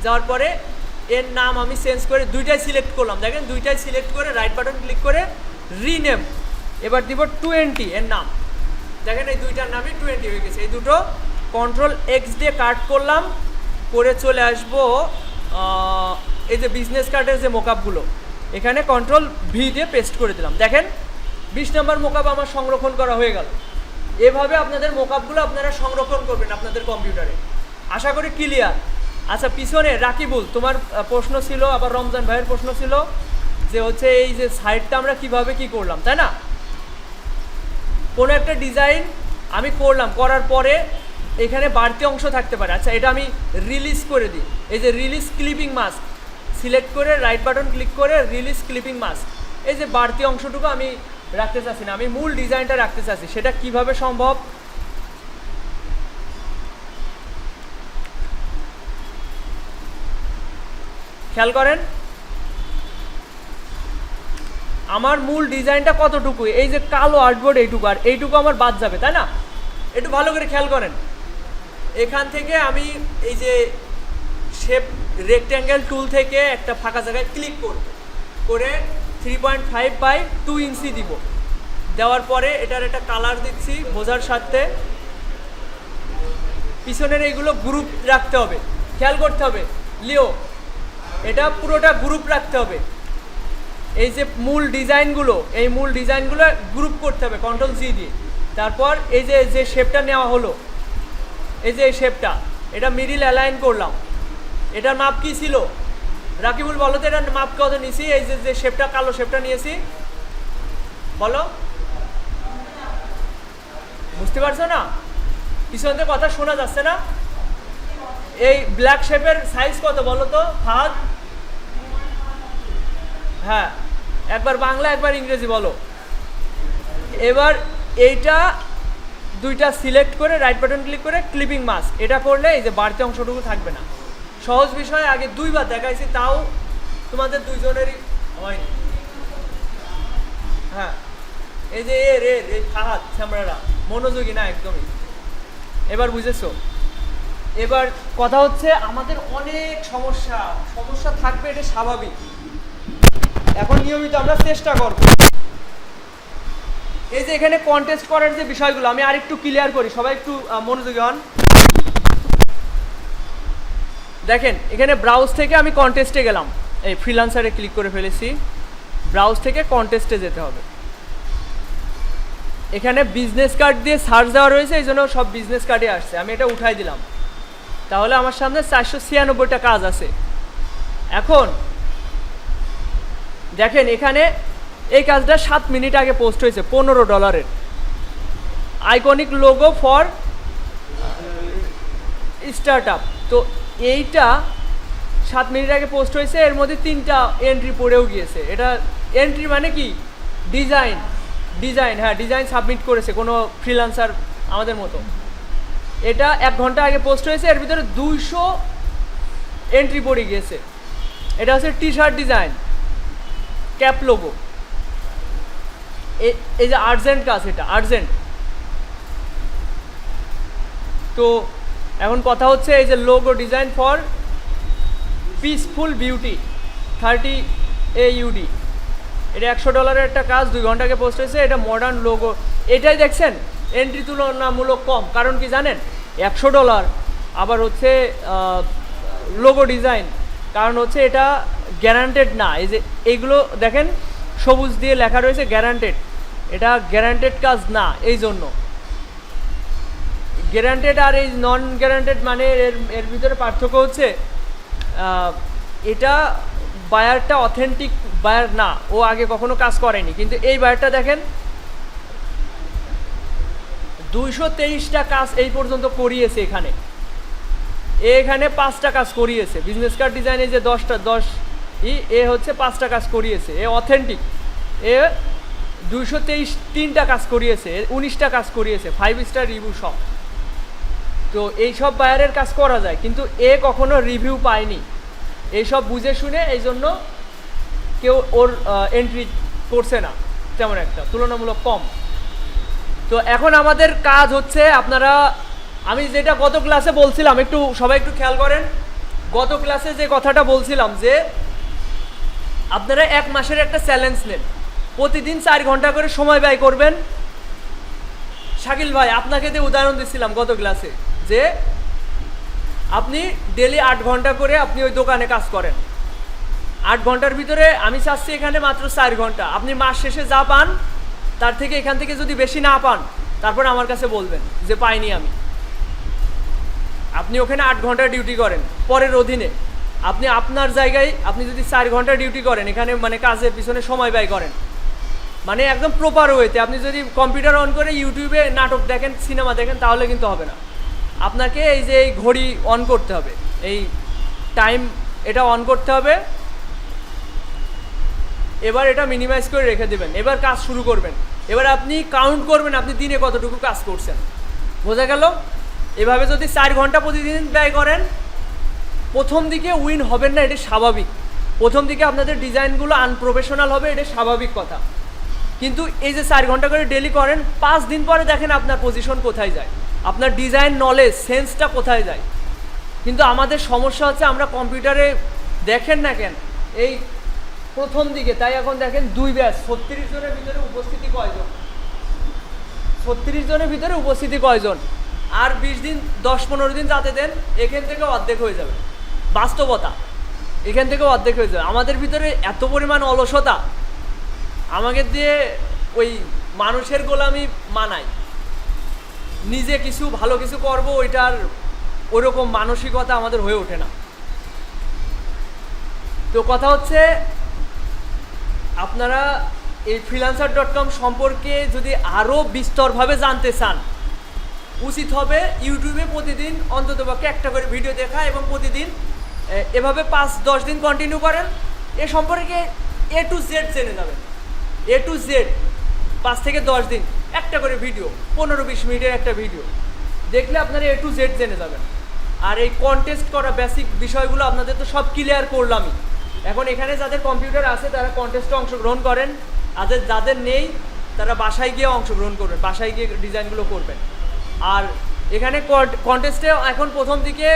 যাওয়ার পরে এর নাম আমি চেঞ্জ করে দুইটাই সিলেক্ট করলাম। দেখেন দুইটাই সিলেক্ট করে রাইট বাটন ক্লিক করে রিনেম, এবার দিব 20 এর নাম। দেখেন এই দুইটার নামই 20 হয়ে গেছে। এই দুটো Ctrl+X দিয়ে কাট করলাম, করে চলে আসবো এই যে বিজনেস কার্ডের যে মোকআপগুলো, এখানে Ctrl+V দিয়ে পেস্ট করে দিলাম। দেখেন 20 নম্বর মোকআপ আমার সংরক্ষণ করা হয়ে গেল। এভাবে আপনাদের মোকআপগুলো আপনারা সংরক্ষণ করবেন আপনাদের কম্পিউটারে। আশা করি ক্লিয়ার। আচ্ছা, পিছনে রাকিবুল তোমার প্রশ্ন ছিল, আবার রমজান ভাইয়ের প্রশ্ন ছিল যে হচ্ছে এই যে সাইটটা আমরা কিভাবে কি করলাম, তাই না? কোনো একটা ডিজাইন আমি করলাম, করার পরে এখানে বাড়তি অংশ থাকতে পারে। আচ্ছা, এটা আমি রিলিজ করে দিই। এই যে রিলিজ ক্লিপিং মাস্ক সিলেক্ট করে রাইট বাটন ক্লিক করে রিলিজ ক্লিপিং মাস্ক, এই যে বাড়তি অংশটুকু আমি রাখতে চাচ্ছি না, আমি মূল ডিজাইনটা রাখতে চাচ্ছি। সেটা কিভাবে সম্ভব? খেয়াল করেন, আমার মূল ডিজাইনটা কতটুকু, এই যে কালো আর্টবোর্ড এইটুকু, আর এইটুকু আমার বাদ যাবে, তাই না? একটু ভালো করে খেয়াল করেন। এখান থেকে আমি এই যে শেপ রেক্ট্যাঙ্গেল টুল থেকে একটা ফাঁকা জায়গায় ক্লিক করে 3.5 বাই 2 ইঞ্চি দিব। দেওয়ার পরে এটার একটা কালার দিচ্ছি বোঝার সাথে। পিছনের এইগুলো গ্রুপ রাখতে হবে, খেয়াল করতে হবে লিও, এটা পুরোটা গ্রুপ রাখতে হবে। এই যে মূল ডিজাইনগুলো, এই মূল ডিজাইনগুলো গ্রুপ করতে হবে কন্ট্রোল জি দিয়ে। তারপর এই যে শেপটা নেওয়া হলো, এই যে এই শেপটা, এটা মিডিল অ্যালাইন করলাম। এটার মাপ কি ছিল রাকিবুল বলো তো, এটার মাপ কত নিয়েছি? এই যে শেপটা, কালো শেপটা নিয়েছি, বলো, বুঝতে পারছো না? পিছন থেকে কথা শোনা যাচ্ছে না? এই ব্ল্যাক শেপের সাইজ কত বলো তো ফাহাদ? হ্যাঁ, একবার বাংলা একবার ইংরেজি বলো। এবার এইটা দুইটা সিলেক্ট করে রাইট বাটন ক্লিক করে ক্লিপিং মাস্ক, এটা করলে এই যে বাড়তি অংশটুকু থাকবে না। সহজ বিষয়, আগে দুইবার দেখাইছি, তাও তোমাদের দুইজনেরই হয়নি। হ্যাঁ, এই যে এই ফাহাদ ছামড়ারা মনোযোগী না একদমই। এবার বুঝেছো? এবার কথা হচ্ছে আমাদের অনেক সমস্যা থাকবে, এটা স্বাভাবিক। এখন নিয়মিত আমরা চেষ্টা করব। এই যে এখানে কন্টেস্ট করার যে বিষয়গুলো আমি আরেকটু ক্লিয়ার করি, সবাই একটু মনোযোগী হন। দেখেন, এখানে ব্রাউজ থেকে আমি কন্টেস্টে গেলাম, এই ফ্রিল্যান্সারে ক্লিক করে ফেলেছি। ব্রাউজ থেকে কন্টেস্টে যেতে হবে। এখানে বিজনেস কার্ড দিয়ে সার্চ দেওয়া রয়েছে, এই জন্য সব বিজনেস কার্ডে আসছে। আমি এটা উঠাই দিলাম, তাহলে আমার সামনে 496টা কাজ আছে। এখন দেখেন, এখানে এই কাজটা 7 মিনিট আগে পোস্ট হয়েছে, $15। Iconic logo for startup. তো এইটা 7 মিনিট আগে পোস্ট হয়েছে, এর মধ্যে 3টা এন্ট্রি পড়েও গিয়েছে। এটা এন্ট্রি মানে কি? ডিজাইন, হ্যাঁ, ডিজাইন সাবমিট করেছে কোনো ফ্রিল্যান্সার আমাদের মতো। এটা 1 ঘন্টা আগে পোস্ট হয়েছে, এর ভিতরে 200 এন্ট্রি পড়ে গিয়েছে। এটা হচ্ছে T shirt design, cap logo. এই যে আর্জেন্ট কাজ, এটা আর্জেন্ট। তো এখন কথা হচ্ছে, এই যে logo design for peaceful beauty 30 AUD, এটা $100 একটা কাজ, 2 ঘন্টা আগে পোস্ট হয়েছে। এটা মডার্ন লোগো, এটাই দেখছেন এন্ট্রি তুলনামূলক কম। কারণ কি জানেন? $100, আবার হচ্ছে লোগো ডিজাইন, কারণ হচ্ছে এটা গ্যারান্টেড না। এই যে এইগুলো দেখেন সবুজ দিয়ে লেখা রয়েছে গ্যারান্টেড, এটা গ্যারান্টেড কাজ না। এই জন্য গ্যারান্টেড আর এই নন গ্যারান্টেড মানে এর ভিতরে পার্থক্য হচ্ছে, এটা বায়ারটা অথেন্টিক বায়ার না, ও আগে কখনো কাজ করেনি। কিন্তু এই বায়ারটা দেখেন 223টা কাজ এই পর্যন্ত করিয়েছে। এখানে 5টা কাজ করিয়েছে। বিজনেস কার্ড ডিজাইনে যে 10 হচ্ছে 5টা কাজ করিয়েছে। এ অথেন্টিক, এ 223টা কাজ করিয়েছে, 19টা কাজ করিয়েছে, 5 স্টার রিভিউ সব। তো এইসব বায়ারের কাজ করা যায়, কিন্তু এ কখনো রিভিউ পায়নি। এইসব বুঝে শুনে এই জন্য কেউ ওর এন্ট্রি করছে না, তেমন একটা তুলনামূলক কম। তো এখন আমাদের কাজ হচ্ছে, আমি যেটা গত ক্লাসে বলছিলাম, সবাই একটু খেয়াল করেন। গত ক্লাসে যে কথাটা বলছিলাম যে আপনারা 1 মাসের একটা চ্যালেঞ্জ নেন, প্রতিদিন 4 ঘন্টা করে সময় ব্যয় করবেন। শাকিল ভাই, আপনাকে যে উদাহরণ দিচ্ছিলাম গত ক্লাসে, যে আপনি ডেলি 8 ঘন্টা করে আপনি ওই দোকানে কাজ করেন। 8 ঘন্টার ভিতরে আমি চাচ্ছি এখানে মাত্র 4 ঘন্টা। আপনি মাস শেষে যা পান তার থেকে এখান থেকে যদি বেশি না পান, তারপর আমার কাছে বলবেন যে পাইনি আমি। আপনি ওখানে 8 ঘন্টা ডিউটি করেন, পরের অধীনে আপনি আপনার জায়গায় আপনি যদি 4 ঘন্টা ডিউটি করেন, এখানে মানে কাজের পিছনে সময় ব্যয় করেন, মানে একদম প্রপার ওয়েতে। আপনি যদি কম্পিউটার অন করে ইউটিউবে নাটক দেখেন, সিনেমা দেখেন, তাহলে কিন্তু হবে না। আপনাকে এই যে এই ঘড়ি অন করতে হবে, এই টাইম এটা অন করতে হবে। এবার এটা মিনিমাইজ করে রেখে দেবেন, এবার কাজ শুরু করবেন। এবার আপনি কাউন্ট করবেন আপনি দিনে কতটুকু কাজ করছেন, বোঝা গেল? এভাবে যদি 4 ঘন্টা প্রতিদিন ব্যয় করেন, প্রথম দিকে উইন হবেন না, এটা স্বাভাবিক। প্রথম দিকে আপনাদের ডিজাইনগুলো আনপ্রফেশনাল হবে, এটা স্বাভাবিক কথা। কিন্তু এই যে 4 ঘন্টা করে ডেলি করেন, 5 দিন পরে দেখেন আপনার পজিশন কোথায় যায়, আপনার ডিজাইন নলেজ সেন্সটা কোথায় যায়। কিন্তু আমাদের সমস্যা হচ্ছে আমরা কম্পিউটারে দেখেন না কেন এই প্রথম দিকে, তাই এখন দেখেন 2 ব্যাচ 36 জনের ভিতরে উপস্থিতি কয়জন, 36 জনের ভিতরে উপস্থিতি কয়জন। আর 20 দিন 10-15 দিন যাতে দেন, এখান থেকে অর্ধেক হয়ে যাবে। বাস্তবতা, এখান থেকে অর্ধেক হয়ে যাবে। আমাদের ভিতরে এত পরিমাণ অলসতা, আমাকে দিয়ে ওই মানুষের গোলামি মানায়, নিজে কিছু ভালো কিছু করব ওইটার ওইরকম মানসিকতা আমাদের হয়ে ওঠে না। তো কথা হচ্ছে, আপনারা এই freelancer.com সম্পর্কে যদি আরও বিস্তরভাবে জানতে চান, উচিত হবে ইউটিউবে প্রতিদিন অন্ততপক্ষে একটা করে ভিডিও দেখা, এবং প্রতিদিন এভাবে 5-10 দিন কন্টিনিউ করেন। এ সম্পর্কে A to Z জেনে যাবেন। A to Z 5 থেকে 10 দিন একটা করে ভিডিও, 15-20 মিনিটের একটা ভিডিও দেখলে আপনারা A to Z জেনে যাবেন। আর এই কন্টেস্ট করা বেসিক বিষয়গুলো আপনাদের তো সব ক্লিয়ার করলামই। এখন এখানে যাদের কম্পিউটার আছে তারা কন্টেস্টে অংশগ্রহণ করেন, আর যাদের নেই তারা বাসায় গিয়ে অংশগ্রহণ করবেন, বাসায় গিয়ে ডিজাইনগুলো করবেন। আর এখানে কন্টেস্টে এখন প্রথম দিকে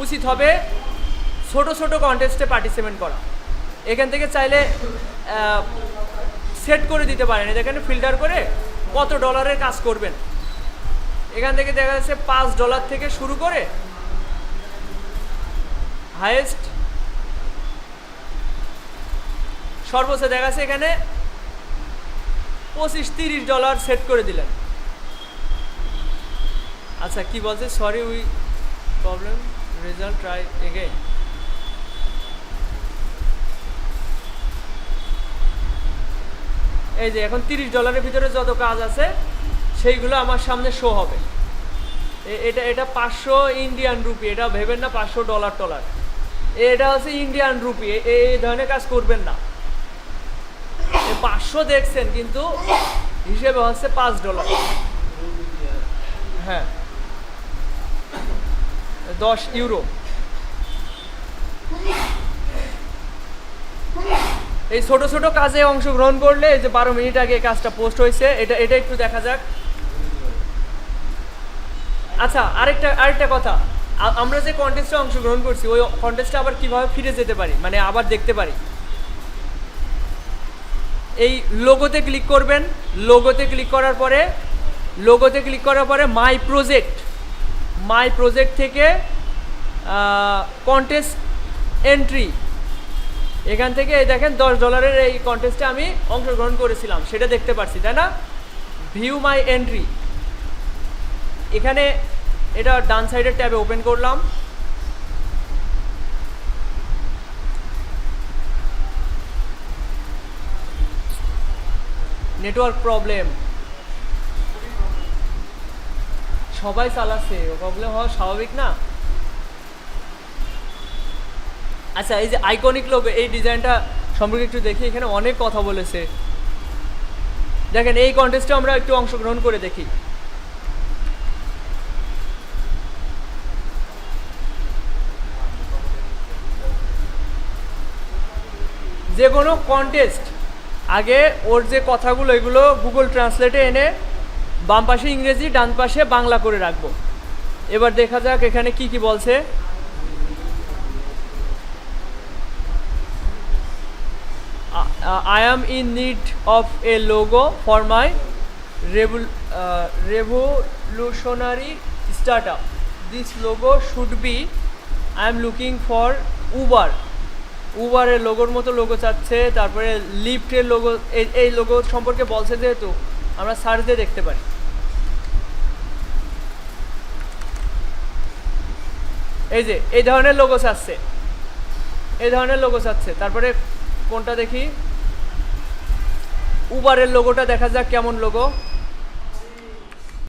উচিত হবে ছোট ছোট কন্টেস্টে পার্টিসিপেট করা। এখান থেকে চাইলে সেট করে দিতে পারেন, এখানে ফিল্টার করে কত ডলারের কাজ করবেন। এখান থেকে দেখা যাচ্ছে $5 থেকে শুরু করে হাইয়েস্ট সর্বোচ্চ দেখা যাচ্ছে এখানে $25-30 সেট করে দিলেন। আচ্ছা কি বলছে, sorry we problem result try again. এই যে এখন $30 ভিতরে যত কাজ আছে সেইগুলো আমার সামনে শো হবে। এটা 500 ইন্ডিয়ান রুপি, এটা ভেবেন না $500 এটা হচ্ছে ইন্ডিয়ান রুপি। এই ধরনের কাজ করবেন না। 500 দেখছেন কিন্তু হিসেবে হচ্ছে $5। হ্যাঁ, 10 ইউরো। এই ছোট ছোট কাজে অংশগ্রহণ করলে, এই যে 12 মিনিট আগে কাজটা পোস্ট হয়েছে, এটা একটু দেখা যাক। আচ্ছা, আরেকটা কথা, আমরা যে কন্টেস্টে অংশগ্রহণ করছি ওই কন্টেস্টে আবার কিভাবে ফিরে যেতে পারি, মানে আবার দেখতে পারি। এই লোগোতে ক্লিক করবেন, লোগোতে ক্লিক করার পরে মাই প্রজেক্ট থেকে কন্টেস্ট এন্ট্রি, এখান থেকে এই দেখেন $10 এই কন্টেস্টে আমি অংশগ্রহণ করেছিলাম, সেটা দেখতে পাচ্ছি, তাই না? ভিউ মাই এন্ট্রি, এখানে এটা ডান সাইডের ট্যাবে ওপেন করলাম। নেটওয়ার্ক প্রবলেম, সবাই চালাচ্ছে, প্রবলেম হওয়া স্বাভাবিক না? আচ্ছা, এই যে আইকনিক লোগো, এই ডিজাইনটা সম্পর্কে একটু দেখি। এখানে অনেক কথা বলেছে, দেখেন এই কন্টেস্টে আমরা একটু অংশগ্রহণ করে দেখি। যে কোনো কন্টেস্ট আগে ওর যে কথাগুলো এগুলো গুগল ট্রান্সলেটে এনে বাম পাশে ইংরেজি ডান পাশে বাংলা করে রাখবো। এবার দেখা যাক এখানে কি কি বলছে। I am in need of a logo for my revolutionary startup. This logo should be, I am looking for Uber. উবারের লোগোর মতো লোগো চাচ্ছে, তারপরে লিফটের লোগো, এই লোগো সম্পর্কে বলছে, যেহেতু আমরা সার্চ দিয়ে দেখতে পারি। এই যে এই ধরনের লোগো চাচ্ছে, তারপরে কোনটা দেখি, উবারের লোগোটা দেখা যাক কেমন লোগো।